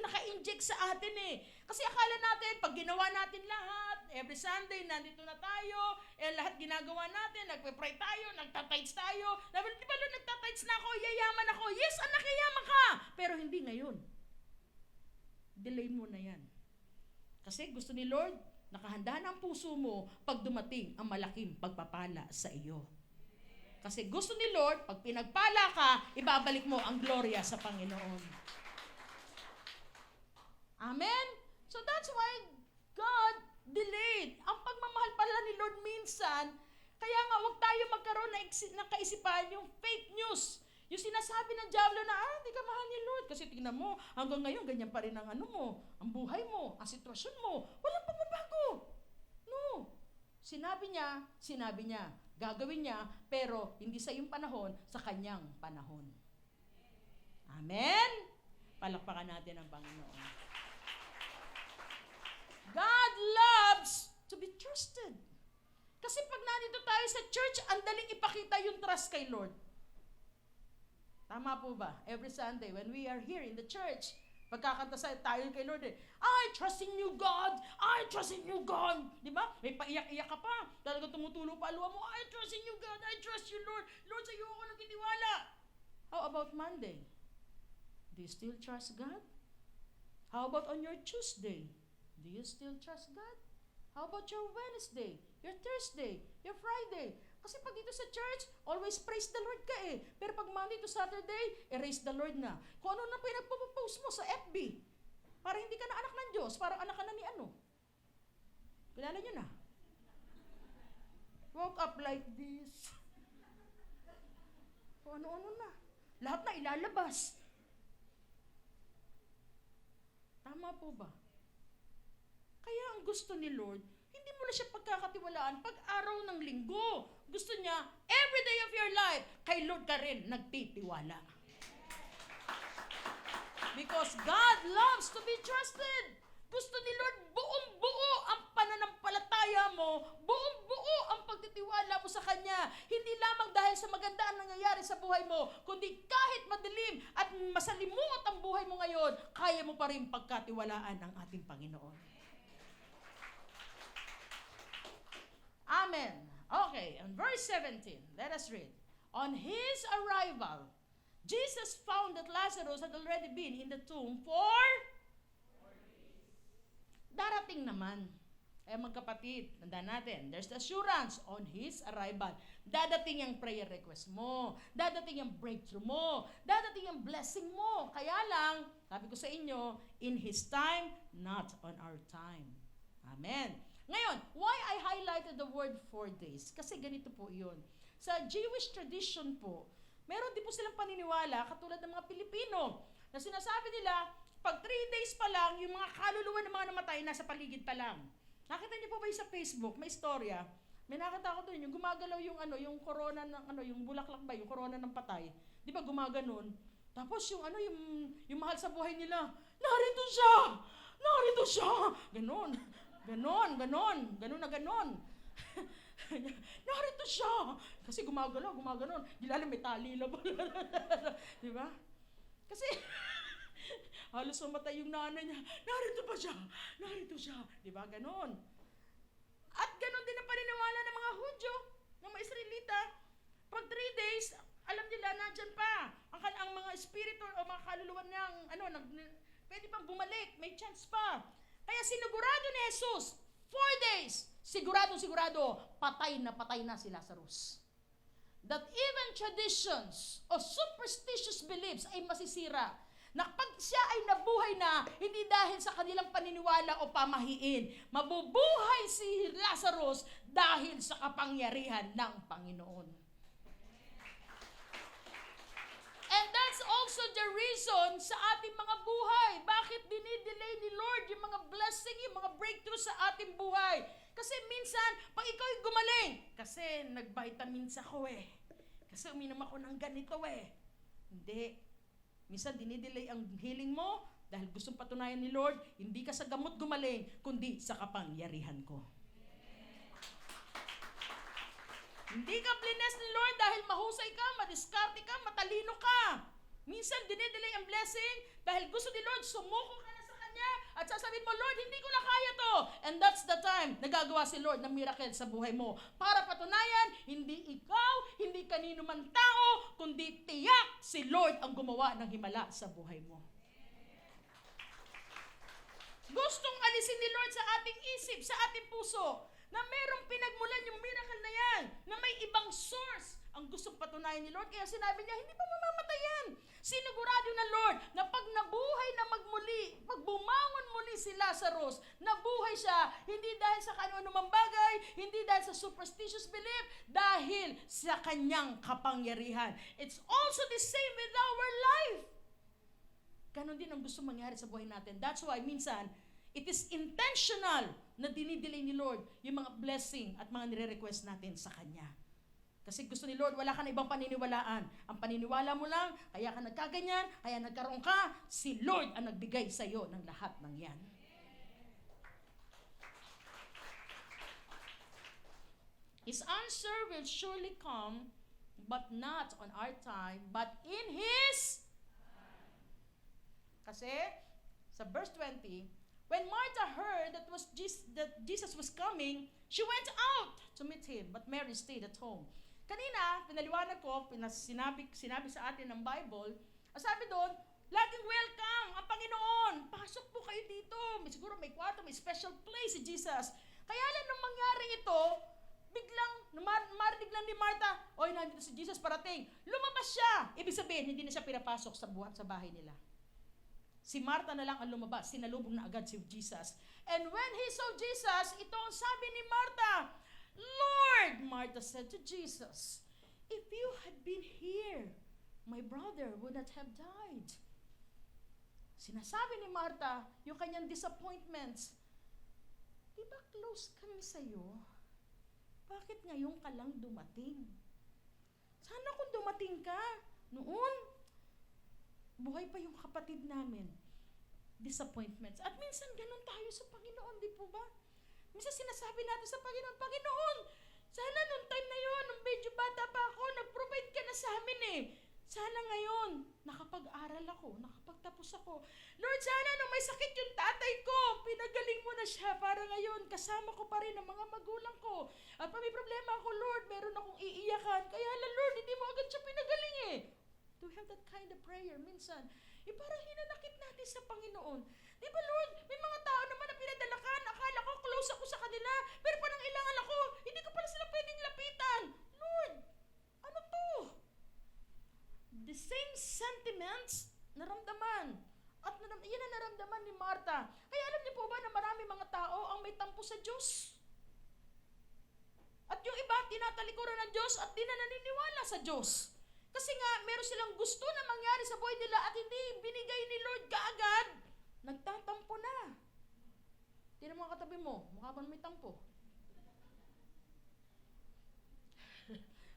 naka-inject sa atin eh. Kasi akala natin, pag ginawa natin lahat, every Sunday, nandito na tayo, lahat ginagawa natin, nagpe-pray tayo, nagtatights tayo. Di ba, Lord, nagtatights na ako, yayaman ako. Yes, anak, yayaman ka. Pero hindi ngayon. Delay mo na yan. Kasi gusto ni Lord, nakahanda na ang puso mo pag dumating ang malaking pagpapala sa iyo. Kasi gusto ni Lord, pag pinagpala ka, ibabalik mo ang gloria sa Panginoon. Amen? So that's why God delayed. Ang pagmamahal pala ni Lord minsan, kaya nga huwag tayo magkaroon ng kaisipan yung fake news. Yung sinasabi ng diablo na, hindi ka mahal ni Lord. Kasi tingnan mo, hanggang ngayon, ganyan pa rin ang ang buhay mo, ang sitwasyon mo. Walang pagbabago. No. Sinabi niya, gagawin niya, pero hindi sa iyong panahon, sa kanyang panahon. Amen? Palakpakan natin ang Panginoon. God loves to to be trusted. Kasi pag nandito tayo sa church, ang daling ipakita yung trust kay Lord. Tama po ba? Every Sunday, when we are here in the church, pagkakanta tayo kay Lord I trust in you, God! I trust in you, God! Di ba? May paiyak-iyak ka pa. Talagang tumutulo pa luha mo, I trust in you, God! I trust you, Lord! Lord, sa iyo ako nagtitiwala! How about Monday? Do you still trust God? How about on your Tuesday? Do you still trust God? How about your Wednesday, your Thursday, your Friday? Kasi pag dito sa church, always praise the Lord ka eh. Pero pag Monday to Saturday, erase the Lord na. Kung ano na pinagpo-post mo sa FB, para hindi ka na anak ng Diyos, parang anak ka na ni ano. Kilala nyo na? Woke up like this. Kung ano-ano na. Lahat na ilalabas. Tama po ba? Kaya ang gusto ni Lord, hindi mo na siya pagkakatiwalaan pag araw ng linggo. Gusto niya, every day of your life, kay Lord ka rin nagtitiwala. Because God loves to be trusted. Gusto ni Lord, buong-buo ang pananampalataya mo, buong-buo ang pagtitiwala mo sa Kanya. Hindi lamang dahil sa maganda ang nangyayari sa buhay mo, kundi kahit madilim at masalimuot ang buhay mo ngayon, kaya mo pa rin pagkatiwalaan ang ating Panginoon. Amen. Okay, on verse 17, let us read. On his arrival, Jesus found that Lazarus had already been in the tomb for 4 days. Darating naman. Kaya magkapatid, tandaan natin, there's the assurance on his arrival. Dadating ang prayer request mo. Dadating ang breakthrough mo. Dadating ang blessing mo. Kaya lang, sabi ko sa inyo, in his time, not on our time. Amen. Ngayon, why I highlighted the word 4 days? Kasi ganito po yun. Sa Jewish tradition po, meron din po silang paniniwala, katulad ng mga Pilipino, na sinasabi nila, pag 3 days pa lang, yung mga kaluluwa ng mga namatay, nasa paligid pa lang. Nakita niyo po ba yung sa Facebook, may istorya, may nakita ko doon, yung gumagalaw yung yung corona ng yung bulaklak ba, yung corona ng patay. Di ba gumaganon? Tapos yung yung mahal sa buhay nila, narito siya! Narito siya! Ganon. Ganon na ganon. Narito siya! Kasi gumaganon. Di lalim may tali lang. Di ba? Kasi halos mamatay yung nanay niya. Narito siya. Di ba? Ganon. At ganon din ang paniniwala ng mga Hudyo, ng mga Israelita. Pag 3 days, alam nila, nandyan pa. Ang mga espiritu o mga kaluluwa niyang, pwede pang bumalik. May chance pa. Kaya sinigurado ni Jesus, 4 days, sigurado, patay na si Lazarus. That even traditions o superstitious beliefs ay masisira. Na pag siya ay nabuhay na, hindi dahil sa kanilang paniniwala o pamahiin, mabubuhay si Lazarus dahil sa kapangyarihan ng Panginoon. And that's also the reason sa ating mga buhay. Bakit dinidelay ni Lord yung mga blessing, yung mga breakthrough sa ating buhay? Kasi minsan, pag ikaw ay gumaling, kasi nag-vitamins ako kasi uminom ako ng ganito Hindi. Minsan dinidelay ang healing mo dahil gustong patunayan ni Lord, hindi ka sa gamot gumaling, kundi sa kapangyarihan ko. Hindi ka bless ni Lord dahil mahusay ka, madiskarte ka, matalino ka. Minsan dinidelay ang blessing dahil gusto ni Lord, sumuko ka na sa Kanya at sasabihin mo, Lord, hindi ko na kaya to. And that's the time nagagawa si Lord ng miracle sa buhay mo. Para patunayan, hindi ikaw, hindi kanino man tao, kundi tiyak si Lord ang gumawa ng himala sa buhay mo. Gustong alisin ni Lord sa ating isip, sa ating puso, na merong pinagmulan yung miracle na yan, na may ibang source ang gustong patunayan ni Lord. Kaya sinabi niya, hindi pa mamamatay yan. Sinigurado na Lord na pag nabuhay na pag bumangon muli si Lazarus, nabuhay siya, hindi dahil sa kano-anumang bagay, hindi dahil sa superstitious belief, dahil sa kanyang kapangyarihan. It's also the same with our life. Ganon din ang gusto mangyari sa buhay natin. That's why minsan, it is intentional na dinidelay ni Lord yung mga blessing at mga nire-request natin sa Kanya. Kasi gusto ni Lord, wala ka na ibang paniniwalaan. Ang paniniwala mo lang, kaya ka nagkaganyan, kaya nagkaroon ka, si Lord ang nagbigay sa iyo ng lahat ng yan. His answer will surely come, but not on our time, but in His. Kasi, sa verse 20, when Martha heard that Jesus was coming, she went out to meet Him, but Mary stayed at home. Kanina, pinaliwanag ko, sinabi sa atin ng Bible, ang sabi doon, laging welcome ang Panginoon. Pasok po kayo dito. Siguro may kwarto, may special place si Jesus. Kaya lang nung mangyari ito, biglang marinig lang ni Martha, oy, nandito si Jesus parating. Lumabas siya. Ibig sabihin, hindi na siya pinapasok sa bahay nila. Si Martha na lang ang lumabas. Sinalubong na agad si Jesus. And when he saw Jesus, ito ang sabi ni Martha, Lord, Martha said to Jesus, if you had been here, my brother would not have died. Sinasabi ni Martha, yung kanyang disappointments, di ba close kami sa'yo? Bakit ngayon ka lang dumating? Sana kung dumating ka, noon, buhay pa yung kapatid namin. Disappointments. At minsan ganun tayo sa Panginoon, di po ba? Minsan sinasabi natin sa Panginoon, Panginoon, sana nung time na yun, nung medyo bata pa ako, nag-provide ka na sa amin eh. Sana ngayon, nakapag-aral ako, nakapagtapos ako. Lord, sana nung may sakit yung tatay ko, pinagaling mo na siya para ngayon, kasama ko pa rin ang mga magulang ko. At pa may problema ako, Lord, meron akong iiyakan. Kaya lang, Lord, hindi mo agad siya pinagaling eh. Do we have that kind of prayer minsan? Parang hinanakit natin sa Panginoon. Di ba, Lord, may mga tao naman na pinadala ka, akala ko close ako sa kanila, pero parang ilangan ako, hindi ko pala sila pwedeng lapitan. Lord, ano to? The same sentiments naramdaman. At yan ang naramdaman ni Martha. Kaya alam niyo po ba na marami mga tao ang may tampo sa Diyos? At yung iba, tinatalikuran ng Diyos at di na naniniwala sa Diyos. Kasi nga, meron silang gusto na mangyari sa buhay nila at hindi binigay ni Lord kaagad. Nagtatampo na. Tingnan mo ang katabi mo, mukha ba may tampo?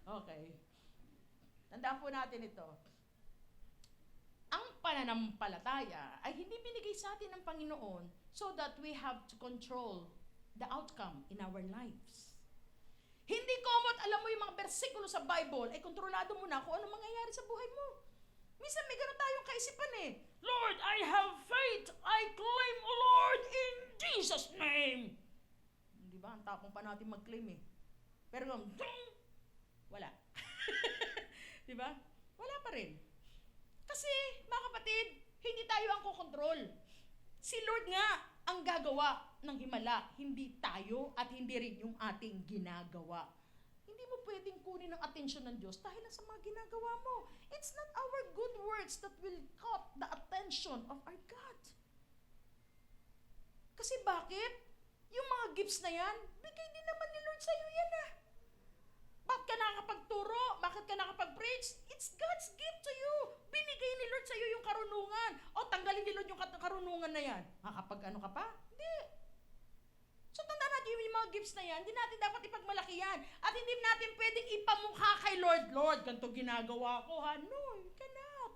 Okay. Tandaan po natin ito. Ang pananampalataya ay hindi binigay sa atin ng Panginoon so that we have to control the outcome in our lives. Hindi komot, alam mo yung mga bersikulo sa Bible, ay kontrolado mo na kung ano mangyayari sa buhay mo. Minsan may gano'n tayong kaisipan eh. Lord, I have faith. I claim, O Lord, in Jesus' name. Di ba? Ang tapong pa natin mag-claim eh. Pero wala. Di ba? Wala pa rin. Kasi, mga kapatid, hindi tayo ang kukontrol. Si Lord nga ang gagawa ng himala, hindi tayo at hindi rin yung ating ginagawa. Hindi mo pwedeng kunin ang atensyon ng Diyos dahil lang sa mga ginagawa mo. It's not our good works that will caught the attention of our God. Kasi bakit? Yung mga gifts na yan, bigay din naman ni Lord sa'yo yan ah. Bakit ka nakakapagturo? Bakit ka nakakapag-preach? It's God's gift to you. Binigay ni Lord sa'yo yung karunungan. O tanggalin ni Lord yung karunungan na yan. Makakapag ano ka pa? Hindi. So tandaan natin yung mga gifts na yan, hindi natin dapat ipagmalaki yan. At hindi natin pwedeng ipamukha kay Lord, Lord, ganito ginagawa ko ha. No, you cannot.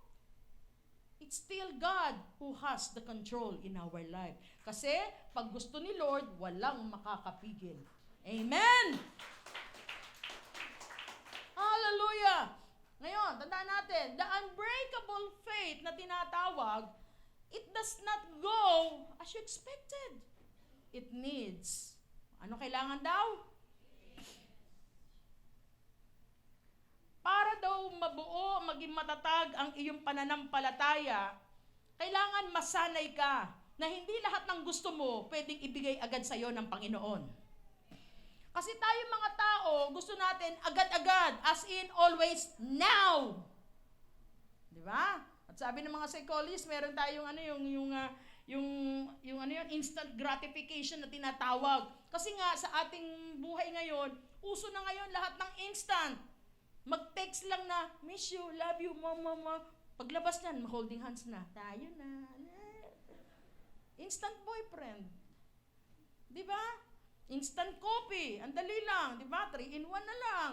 It's still God who has the control in our life. Kasi pag gusto ni Lord, walang makakapigil. Amen! Hallelujah! Ngayon, tandaan natin, the unbreakable faith na tinatawag, it does not go as you expected. It needs. Ano kailangan daw? Para daw mabuo, maging matatag ang iyong pananampalataya, kailangan masanay ka na hindi lahat ng gusto mo pwedeng ibigay agad sa iyo ng Panginoon. Kasi tayo mga tao, gusto natin agad-agad, as in always now. Di ba? At sabi ng mga psychologists, meron tayong instant gratification na tinatawag. Kasi nga sa ating buhay ngayon, uso na ngayon lahat ng instant. Mag-text lang na, miss you, love you, mama. Paglabas niyan, holding hands na. Tayo na. Instant boyfriend. Di ba? Instant coffee. Ang dali lang. Di ba? 3-in-1 na lang.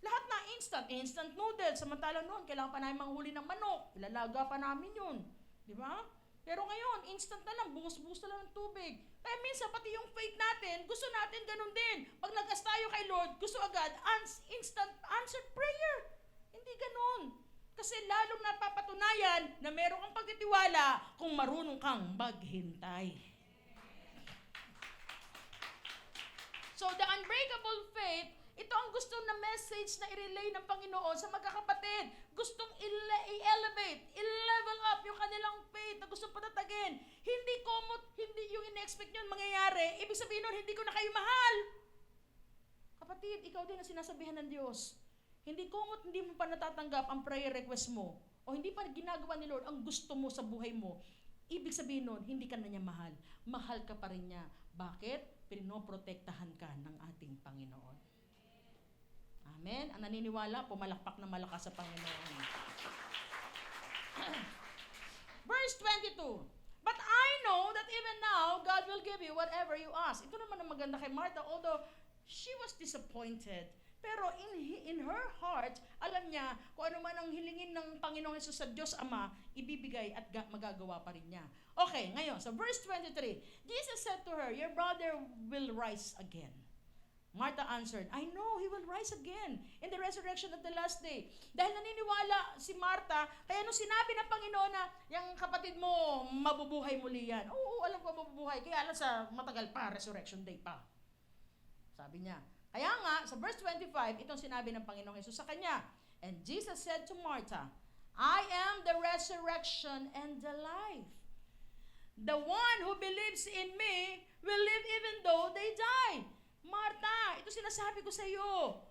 Lahat na instant. Instant noodles. Samantalang noon, kailangan pa namin manghuli ng manok. Ilalaga pa namin yun. Di ba? Pero ngayon, instant na lang, buhos-buhos na lang ng tubig. Kaya minsan, pati yung faith natin, gusto natin ganun din. Pag nag-ask tayo kay Lord, gusto agad, instant answered prayer. Hindi ganun. Kasi lalong napapatunayan na meron kang pagtitiwala kung marunong kang maghintay. So the unbreakable faith, ito ang gusto na message na i-relay ng Panginoon sa magkakapatid. Gustong i-elevate, i-level up yung kanilang faith na gustong patatagin. Hindi yung in-expect nyo mangyayari. Ibig sabihin nun, hindi ko na kayo mahal. Kapatid, ikaw din ang sinasabihan ng Diyos. Hindi mo pa natatanggap ang prayer request mo, o hindi pa ginagawa ni Lord ang gusto mo sa buhay mo, ibig sabihin nun, hindi ka na niya mahal. Mahal ka pa rin niya. Bakit? Pinoprotektahan ka ng ating Panginoon. Amen? Ang naniniwala, pumalakpak na malakas sa Panginoon. Verse 22. But I know that even now, God will give you whatever you ask. Ito naman ang maganda kay Martha, although she was disappointed. Pero in her heart, alam niya kung ano man ang hilingin ng Panginoong Hesus sa Diyos Ama, ibibigay at magagawa pa rin niya. Okay, ngayon, so verse 23. Jesus said to her, your brother will rise again. Martha answered, I know he will rise again in the resurrection of the last day. Dahil naniniwala si Martha, kaya nung sinabi ng Panginoon na, yung kapatid mo, mabubuhay muli yan. Oo, alam ko mabubuhay. Kaya alam sa matagal pa, resurrection day pa. Sabi niya. Kaya nga, sa verse 25, itong sinabi ng Panginoong Hesus sa kanya. And Jesus said to Martha, I am the resurrection and the life. The one who believes in me will live even though they die. Martha, ito sinasabi ko sa iyo.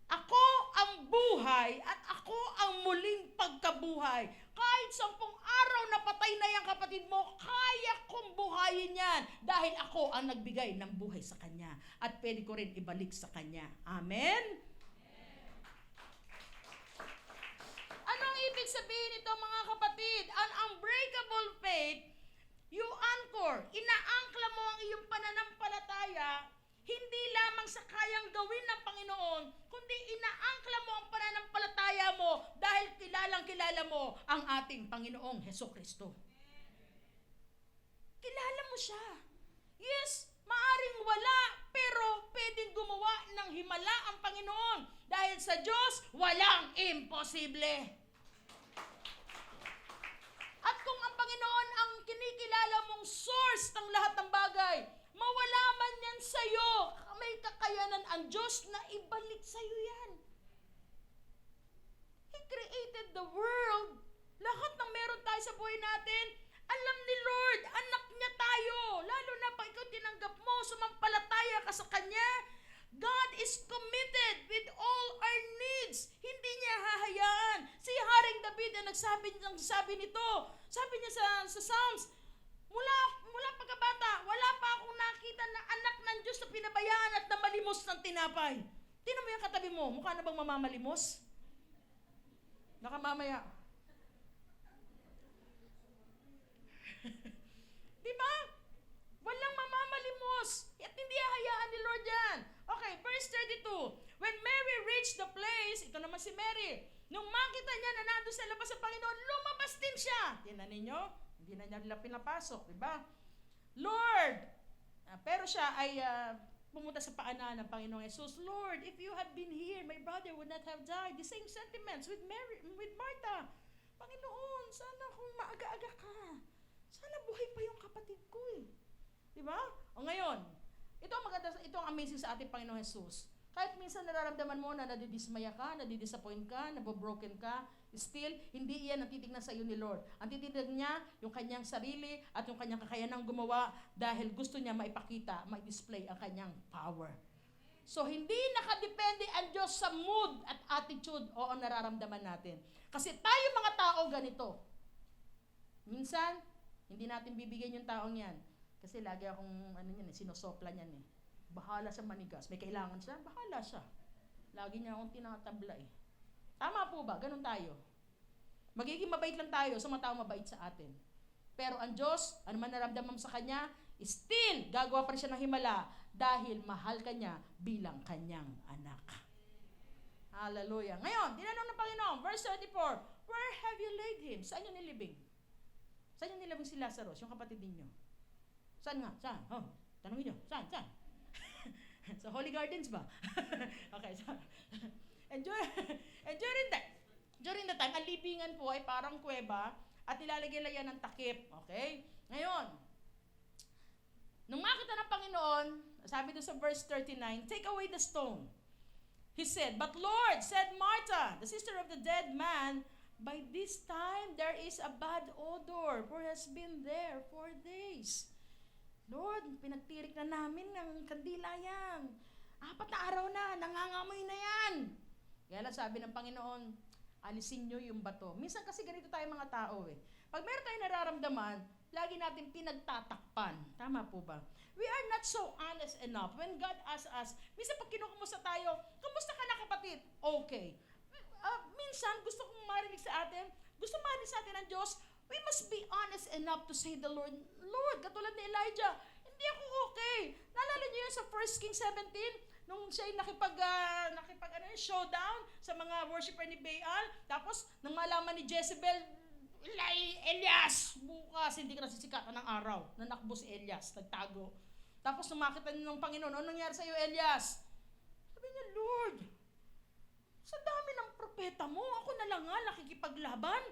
Ako ang buhay at ako ang muling pagkabuhay. Kahit 10 araw na patay na yung kapatid mo, kaya kong buhayin yan dahil ako ang nagbigay ng buhay sa kanya at pwede ko rin ibalik sa kanya. Amen? Anong ibig sabihin nito mga kapatid? An unbreakable faith, you anchor, inaangkla mo ang iyong pananampalataya hindi lamang sa kayang gawin ng Panginoon, kundi inaangkla mo ang pananampalataya mo dahil kilala mo ang ating Panginoong Hesukristo. Kilala mo siya. Yes, maaring wala, pero pwedeng gumawa ng himala ang Panginoon. Dahil sa Diyos, walang imposible. At kung ang Panginoon ang kinikilala mong source ng lahat ng bagay, mawala man yan sa'yo, may kakayanan ang Diyos na ibalik sa'yo yan. He created the world. Lahat ng meron tayo sa buhay natin, alam ni Lord, anak niya tayo. Lalo na pag ikaw tinanggap mo, sumampalataya ka sa Kanya, God is committed with all our needs. Hindi niya hahayaan. Si Haring David ang nagsabi nito. Sabi niya sa Psalms, Mula pagkabata, wala pa akong nakita na anak ng Diyos na pinabayaan at namalimos ng tinapay. Tingnan mo yung katabi mo, mukha na bang mamamalimos? Baka mamaya. Di ba? Walang mamamalimos. At hindi hahayaan ni Lord yan. Okay, verse 32. When Mary reached the place, ito naman si Mary, nung makita niya na nandun sa labas ng Panginoon, lumabas din siya. Tingnan ninyo? Hindi na niya nila pinapasok, di ba? Lord! Pero siya ay pumunta sa paanan ng Panginoong Hesus. Lord, if you had been here, my brother would not have died. The same sentiments with Martha. Panginoon, sana kung maaga-aga ka. Sana buhay pa yung kapatid ko eh. Di ba? O ngayon, ito ang amazing sa ating Panginoong Hesus. Kahit minsan nararamdaman mo na nadidismaya ka, nadidisappoint ka, nabobroken ka, still, hindi iyan ang titignan sa iyo ni Lord. Ang titignan niya, yung kanyang sarili at yung kanyang kakayanang gumawa dahil gusto niya maipakita, ma-display ang kanyang power. So, hindi nakadepende ang Diyos sa mood at attitude o ang nararamdaman natin. Kasi tayo mga tao ganito. Minsan, hindi natin bibigyan yung taong yan. Kasi lagi akong, sinosopla niyan eh. Bahala sa manigas. May kailangan siya, bahala siya. Lagi niya akong tinatabla eh. Tama po ba? Ganun tayo. Magiging mabait lang tayo sa mga tao mabait sa atin. Pero ang Diyos, ano man naramdaman mo sa Kanya, still, gagawa pa rin siya ng himala dahil mahal ka niya bilang kanyang anak. Hallelujah. Ngayon, tinanong ng Panginoon, verse 34, where have you laid him? Saan niyo nilibing? Saan yung nilabing si Lazarus, yung kapatid ninyo? Saan nga? Saan? Oh, tanongin nyo. Saan? Saan? Sa Holy Gardens ba? Okay, so, and during the time, ang libingan po ay parang kuweba at nilalagyan lang yan ng takip. Okay? Ngayon, nung makita ng Panginoon, sabi doon sa verse 39, take away the stone. He said, but Lord, said Martha, the sister of the dead man, by this time there is a bad odor, for it has been there 4 days. Lord, pinagtirik na namin ng kandila yan. 4 na araw na, nangangamoy na yan. Kaya lang sabi ng Panginoon, alisin nyo yung bato. Minsan kasi ganito tayo mga tao eh. Pag meron tayong nararamdaman, lagi natin pinagtatakpan. Tama po ba? We are not so honest enough. When God asks us, minsan pag kinukumusta tayo, kamusta ka na kapatid? Okay. Minsan gusto kong marinig sa atin, gusto marinig sa atin ng Diyos, we must be honest enough to say the Lord, Lord, katulad ni Elijah, hindi ako okay. Naalala niyo yun sa 1 Kings 17, nung siya'y showdown sa mga worshiper ni Baal, tapos nang malaman ni Jezebel, Elias, bukas hindi ka nasisikatan ng araw. Nanakbo si Elias, nagtago. Tapos nung makita niyo ng Panginoon, ano nangyari sa iyo, Elias? Sabi niya, Lord, sa dami ng propeta mo, ako na lang nga nakikipaglaban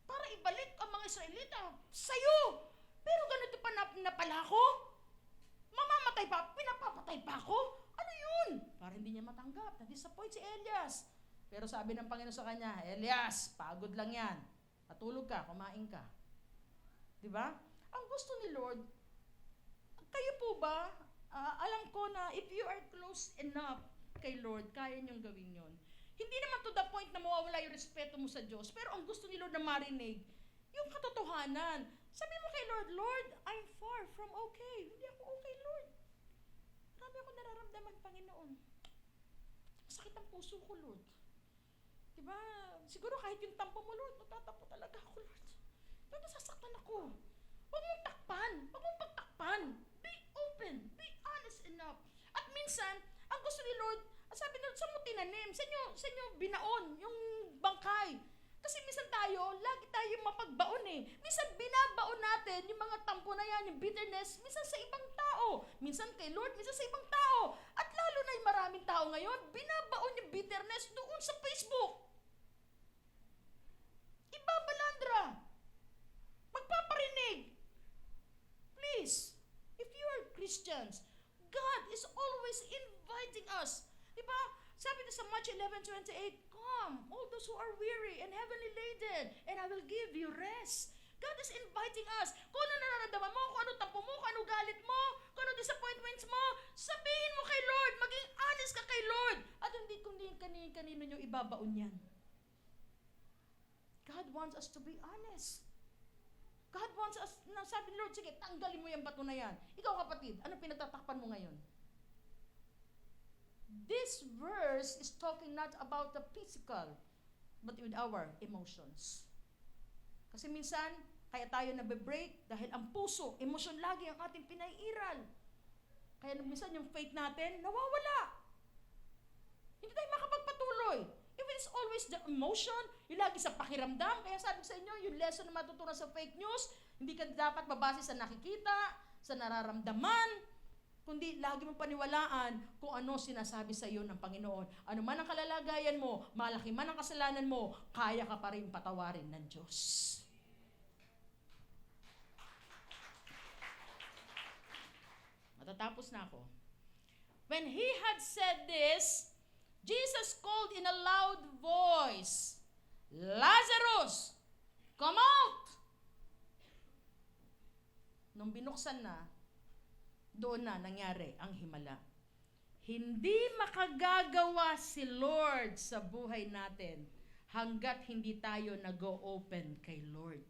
para ibalik ang mga Israelita sa'yo. Pero ganito pa na pala ako? Mamamatay pa, pinapapatay pa ako? Ano yun? Para hindi niya matanggap, na-disappoint si Elias. Pero sabi ng Panginoon sa kanya, Elias, pagod lang yan. Matulog ka, kumain ka. Diba? Ang gusto ni Lord, kayo po ba, alam ko na if you are close enough kay Lord, kaya niyong gawin yon. Hindi naman to the point na mawawala yung respeto mo sa Diyos, pero ang gusto ni Lord na marinig, yung katotohanan. Sabi mo kay Lord, Lord, I'm far from okay. Hindi ako okay, Lord. Marami ako nararamdaman, Panginoon. Sakit ang puso ko, Lord. Diba? Siguro kahit yung tampo mo, Lord, natatampo talaga ako, Lord. Lord, nasasaktan ako. Huwag mong takpan. Huwag mong pagtakpan. Be open. Be honest enough. At minsan, ang gusto ni Lord, sabi ni Lord, saan mo tinanim? Saan nyo binaon yung bangkay? Kasi minsan tayo, lagi tayo mapagbaon eh. Minsan binabaon natin yung mga tampo na yan, yung bitterness, minsan sa ibang tao. Minsan kay Lord, minsan sa ibang tao. At lalo na yung maraming tao ngayon, binabaon yung bitterness doon sa Facebook. Ibabalandra. Magpaparinig. Please, if you are Christians, God is always inviting us. Diba? Sabi na sa Matthew 11:28, come, all those who are weary and heavily laden, and I will give you rest. God is inviting us. Kung ano nararamdaman mo, kung ano tampo mo, kung ano galit mo, kung ano disappointments mo, sabihin mo kay Lord, maging honest ka kay Lord. At hindi kung kanino nyo ibabaon yan. God wants us to be honest. God wants us, sabi ni Lord, sige, tanggalin mo yung bato na yan. Ikaw kapatid, ano pinagtatakpan mo ngayon? This verse is talking not about the physical, but with our emotions. Kasi minsan, kaya tayo nabe-break dahil ang puso, emosyon lagi ang ating pinaiiral. Kaya minsan yung faith natin, nawawala. Hindi tayo makapagpatuloy. If it's always the emotion, yung lagi sa pakiramdam, kaya sabi ko sa inyo, yung lesson na matutunan sa fake news, hindi ka dapat babase sa nakikita, sa nararamdaman, kundi lagi mong paniwalaan kung ano sinasabi sa iyo ng Panginoon. Ano man ang kalalagayan mo, malaki man ang kasalanan mo, kaya ka pa rin patawarin ng Diyos. Matatapos na ako. When he had said this, Jesus called in a loud voice, Lazarus, come out! Nung binuksan na, doon na nangyari ang himala. Hindi makagagawa si Lord sa buhay natin hanggat hindi tayo nag-o-open kay Lord.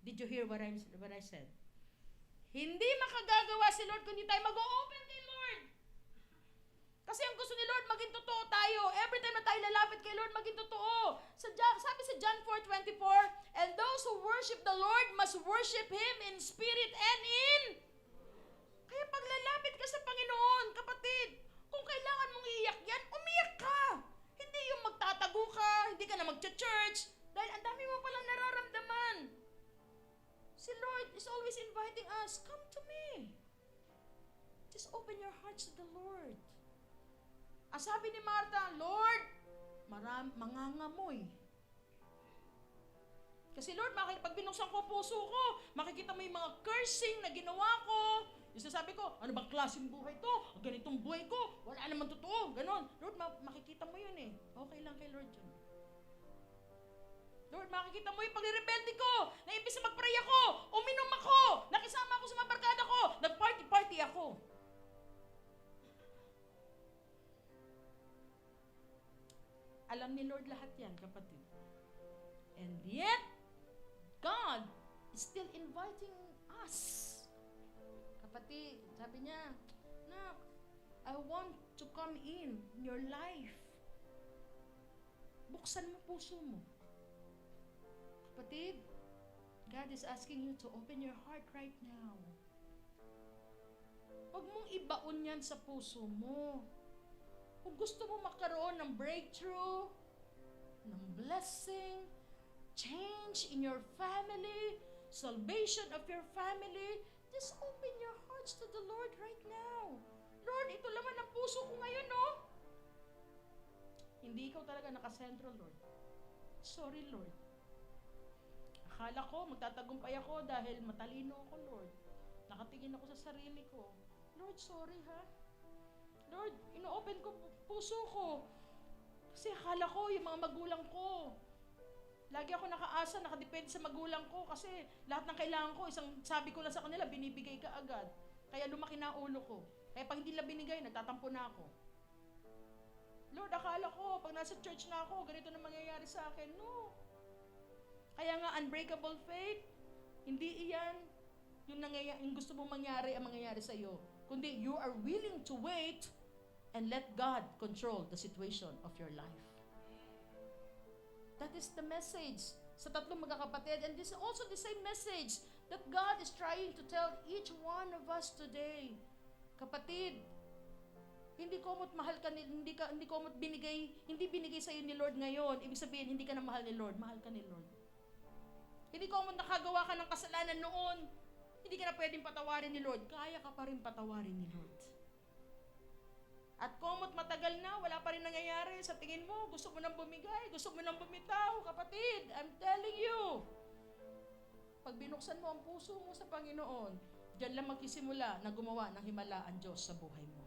Did you hear what I said? Hindi makagagawa si Lord kung hindi tayo mag-o-open kay Lord. Kasi ang gusto ni Lord, maging totoo tayo. Every time na tayo lalapit kay Lord, maging totoo. Sabi sa John 4:24, and those who worship the Lord must worship Him in spirit and in. Kaya pag lalapit ka sa Panginoon, kapatid, kung kailangan mong iiyak yan, umiyak ka. Hindi yung magtatago ka, hindi ka na mag-church, dahil ang dami mo palang open your hearts to the Lord. Ang sabi ni Martha, Lord, mangangamoy. Kasi Lord, pag binuksan ko puso ko, makikita mo yung mga cursing na ginawa ko. Yung sasabi ko, ano bang klaseng buhay to? Ganitong buhay ko, wala naman totoo. Ganon. Lord, makikita mo yun eh. Okay lang kay Lord yun. Lord, makikita mo yung pagre-rebelde ko, na imbis na mag-pray ako, uminom ako, nakisama ako sa mga barkada ko, nag-party-party ako. Alam ni Lord lahat yan, kapatid. And yet, God is still inviting us. Kapatid, sabi niya, Nak, I want to come in your life. Buksan mo puso mo. Kapatid, God is asking you to open your heart right now. Huwag mong ibaon yan sa puso mo. Kung gusto mo makaroon ng breakthrough, ng blessing, change in your family, salvation of your family, just open your hearts to the Lord right now. Lord, ito laman ang puso ko ngayon, no? Hindi ikaw talaga nakasentro, Lord. Sorry, Lord. Akala ko, magtatagumpay ako dahil matalino ako, Lord. Nakatingin ako sa sarili ko. Lord, sorry ha. Lord, ino-open ko puso ko. Kasi akala ko, yung mga magulang ko, lagi ako nakaasa, nakadepende sa magulang ko kasi lahat ng kailangan ko, isang sabi ko lang sa kanila, binibigay ka agad. Kaya lumaki na ulo ko. Kaya pag hindi nila binigay, nagtatampo na ako. Lord, akala ko, pag nasa church na ako, ganito na mangyayari sa akin. No. Kaya nga, unbreakable faith, hindi iyan yung gusto mong mangyari ang mangyayari sa iyo. Kundi, you are willing to wait and let God control the situation of your life. That is the message sa tatlong magkakapatid. And this is also the same message that God is trying to tell each one of us today. Kapatid, hindi komot mahal ka hindi komot hindi binigay sa iyo ni Lord ngayon. Ibig sabihin, hindi ka na mahal ni Lord, mahal ka ni Lord. Hindi komot nakagawa ka ng kasalanan noon, hindi ka na pwedeng patawarin ni Lord. Kaya ka pa rin patawarin ni Lord. At komot matagal na, wala pa rin nangyayari, sa tingin mo, gusto mo nang bumigay, gusto mo nang bumitaw, kapatid, I'm telling you. Pag binuksan mo ang puso mo sa Panginoon, diyan lang magsisimula na gumawa ng himala ang Diyos sa buhay mo.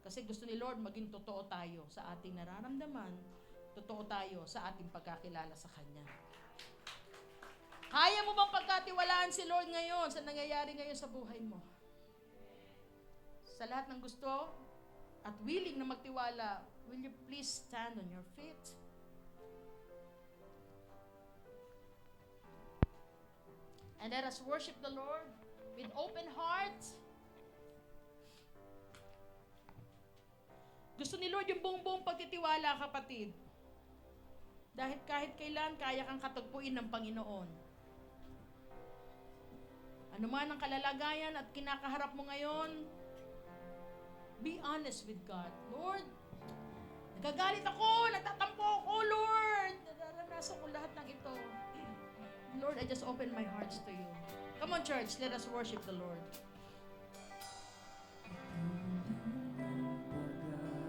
Kasi gusto ni Lord maging totoo tayo sa ating nararamdaman, totoo tayo sa ating pagkakilala sa Kanya. Kaya mo bang pagkatiwalaan si Lord ngayon sa nangyayari ngayon sa buhay mo? Sa lahat ng gusto at willing na magtiwala, will you please stand on your feet? And let us worship the Lord with open hearts. Gusto ni Lord yung buong pagtitiwala, kapatid. Dahil kahit kailan, kaya kang katagpuin ng Panginoon. Ano man ang kalalagayan at kinakaharap mo ngayon, be honest with God. Lord, nagagalit ako, natatampo ako, Lord. Nararanasan ko lahat ng ito. Lord, I just open my hearts to you. Come on, church, let us worship the Lord.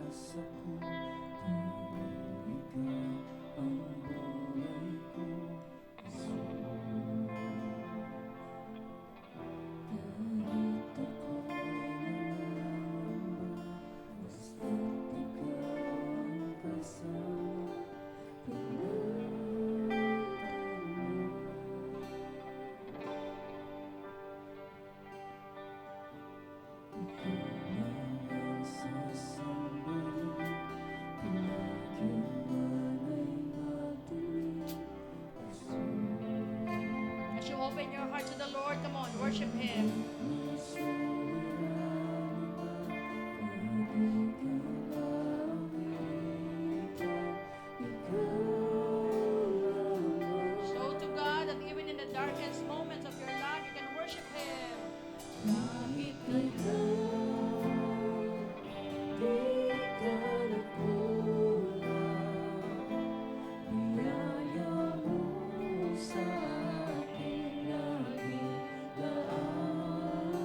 Pag-asa ko, ikaw ang buhay ko, Jesus. Kahit ako'y nangangamba, basta't ikaw ang kasama, As you open your heart to the Lord, come on, worship Him. Show to God that even in the darkest moments of your life, you can worship Him. Kahit ikaw di ka nagkulang, biyaya mo sa akin laging laan.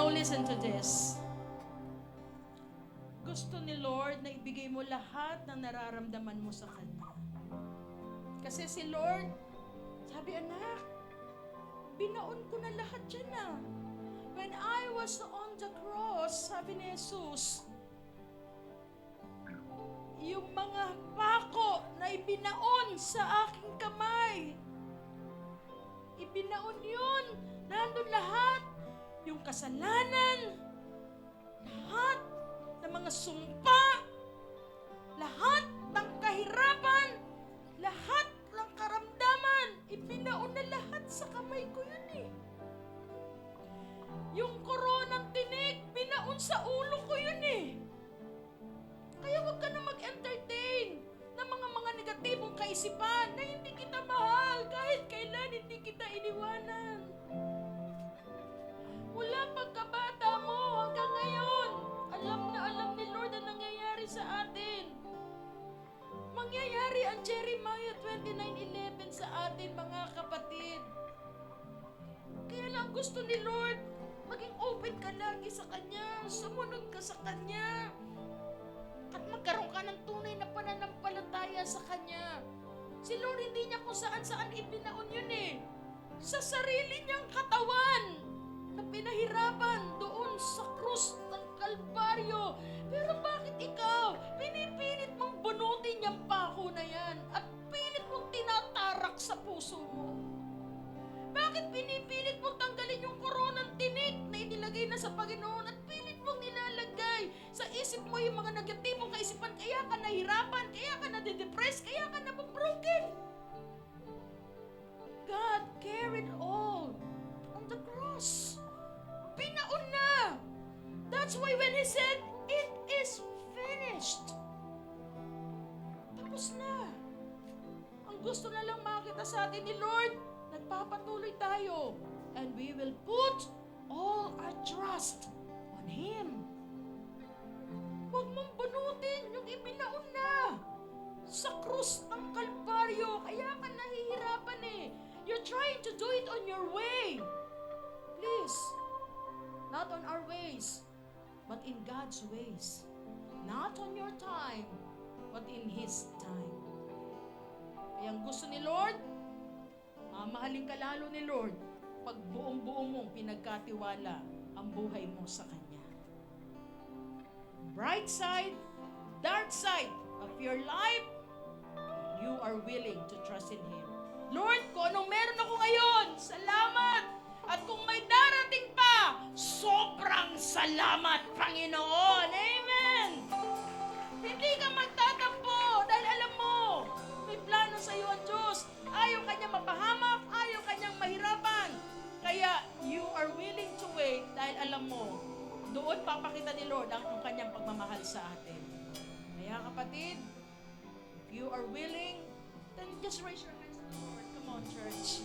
Now listen to this. Gusto ni Lord na ibigay mo lahat ng nararamdaman mo sa Kanya. Kasi si Lord, sabi, anak, binaon ko na lahat dyan na. When I was on the cross, sabi ni Jesus, yung mga pako na ibinaon sa aking kamay, ibinaon yun, nandun lahat, yung kasalanan, lahat ng mga sumpa, lahat ng kahirapan, lahat ng karamdaman, ibinaon na lahat sa kamay ko yun eh. Yung koronang tinik, binaon sa ulo ko yun eh. Kaya huwag ka na mag-entertain ng mga negatibong kaisipan na hindi kita mahal kahit kailan hindi kita iniwanan. Mula pagkabata mo hanggang ngayon, alam na alam ni Lord ang nangyayari sa atin. Mangyayari ang Jeremiah 29:11 sa atin, mga kapatid. Kaya lang gusto ni Lord, maging open ka lagi sa Kanya, sumunod ka sa Kanya, at magkaroon ka ng tunay na pananampalataya sa Kanya. Si Lord hindi niya kung saan-saan ibinaon yun eh. Sa sarili niyang katawan na pinahirapan doon sa krus ng Kalbaryo. Pero bakit ikaw, pinipilit mong bunutin yung pako na yan at pilit mong tinatarak sa puso mo? Bakit pinipilit mong tanggalin yung koronang tinik na inilagay na sa Panginoon at pilit mong nilalagay sa isip mo yung mga negatibong kaisipan, kaya ka nahirapan, kaya ka nade-depress, kaya ka nababroken? God carried all on the cross. Binaon na. That's why when He said, it is finished, tapos na. Ang gusto na lang makita sa atin ni Lord, nagpapatuloy tayo, and we will put all our trust on Him. Huwag mong bunutin yung ibinaon na sa krus ng Kalbaryo. Kaya ka nahihirapan eh. You're trying to do it on your way. Please, not on our ways, but in God's ways. Not on your time, but in His time. Kaya ang gusto ni Lord, mamahalin ka lalo ni Lord pag buong-buo mong pinagkatiwala ang buhay mo sa Kanya. Bright side, dark side of your life, you are willing to trust in Him. Lord, kung anong meron ako ngayon, salamat! At kung may darating pa, sobrang salamat, Panginoon! Amen! Hindi ka magtatampo dahil alam mo, may plano sa iyo ang Diyos. Ayaw kanyang mapahamak, ayaw kanyang mahirapan. Kaya you are willing to wait dahil alam mo, doon papakita ni Lord ang kanyang pagmamahal sa atin. Kaya kapatid, if you are willing, then just raise your hands to the Lord. Come on, church.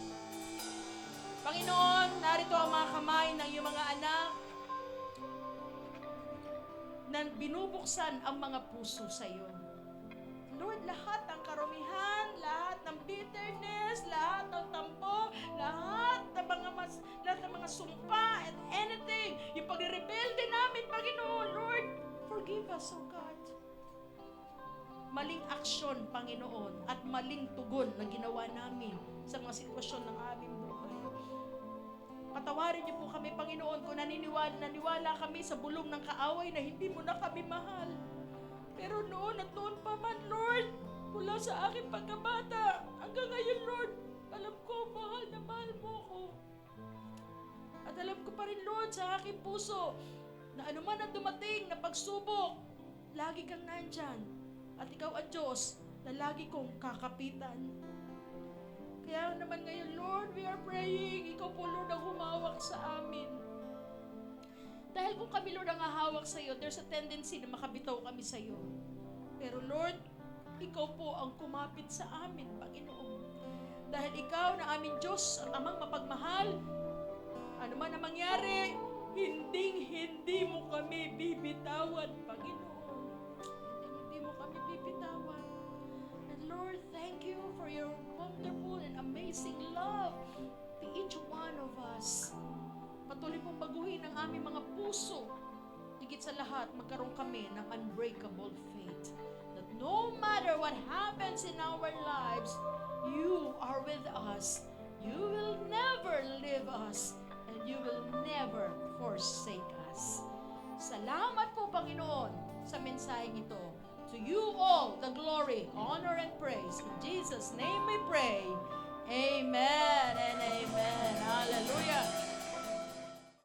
Panginoon, narito ang mga kamay ng iyong mga anak na binubuksan ang mga puso sa iyo. Lord, lahat ng karumihan, lahat ng bitterness, lahat ng tampo, lahat ng mga sumpa and anything, yung pagre-rebelde namin, Panginoon, Lord, forgive us, oh God. Maling aksyon, Panginoon, at maling tugon na ginawa namin sa mga sitwasyon ng aming buhay. Patawarin niyo po kami, Panginoon, kung naniwala kami sa bulong ng kaaway na hindi mo na kami mahal. Pero noon at noon pa man, Lord, mula sa aking pagkabata, hanggang ngayon, Lord, alam ko, mahal na mahal mo ko. At alam ko pa rin, Lord, sa aking puso, na anuman ang dumating na pagsubok, lagi kang nandyan. At ikaw ang Diyos na lagi kong kakapitan. Kaya naman ngayon, Lord, we are praying, ikaw po, Lord, ang humawak sa amin. Dahil kung kami, Lord, ang hahawak sa iyo, there's a tendency na makabitaw kami sa iyo. Pero Lord, ikaw po ang kumapit sa amin, Panginoon. Dahil ikaw na aming Diyos at amang mapagmahal, ano man ang mangyari, hindi mo kami bibitawan, Panginoon. Hindi mo kami bibitawan. And Lord, thank you for your wonderful and amazing love to each one of us. Patuloy pong baguhin ang aming mga puso. Higit sa lahat, magkaroon kami ng unbreakable faith. That no matter what happens in our lives, you are with us. You will never leave us. And you will never forsake us. Salamat po, Panginoon, sa mensaheng ito. To you all the glory, honor, and praise. In Jesus' name we pray. Amen.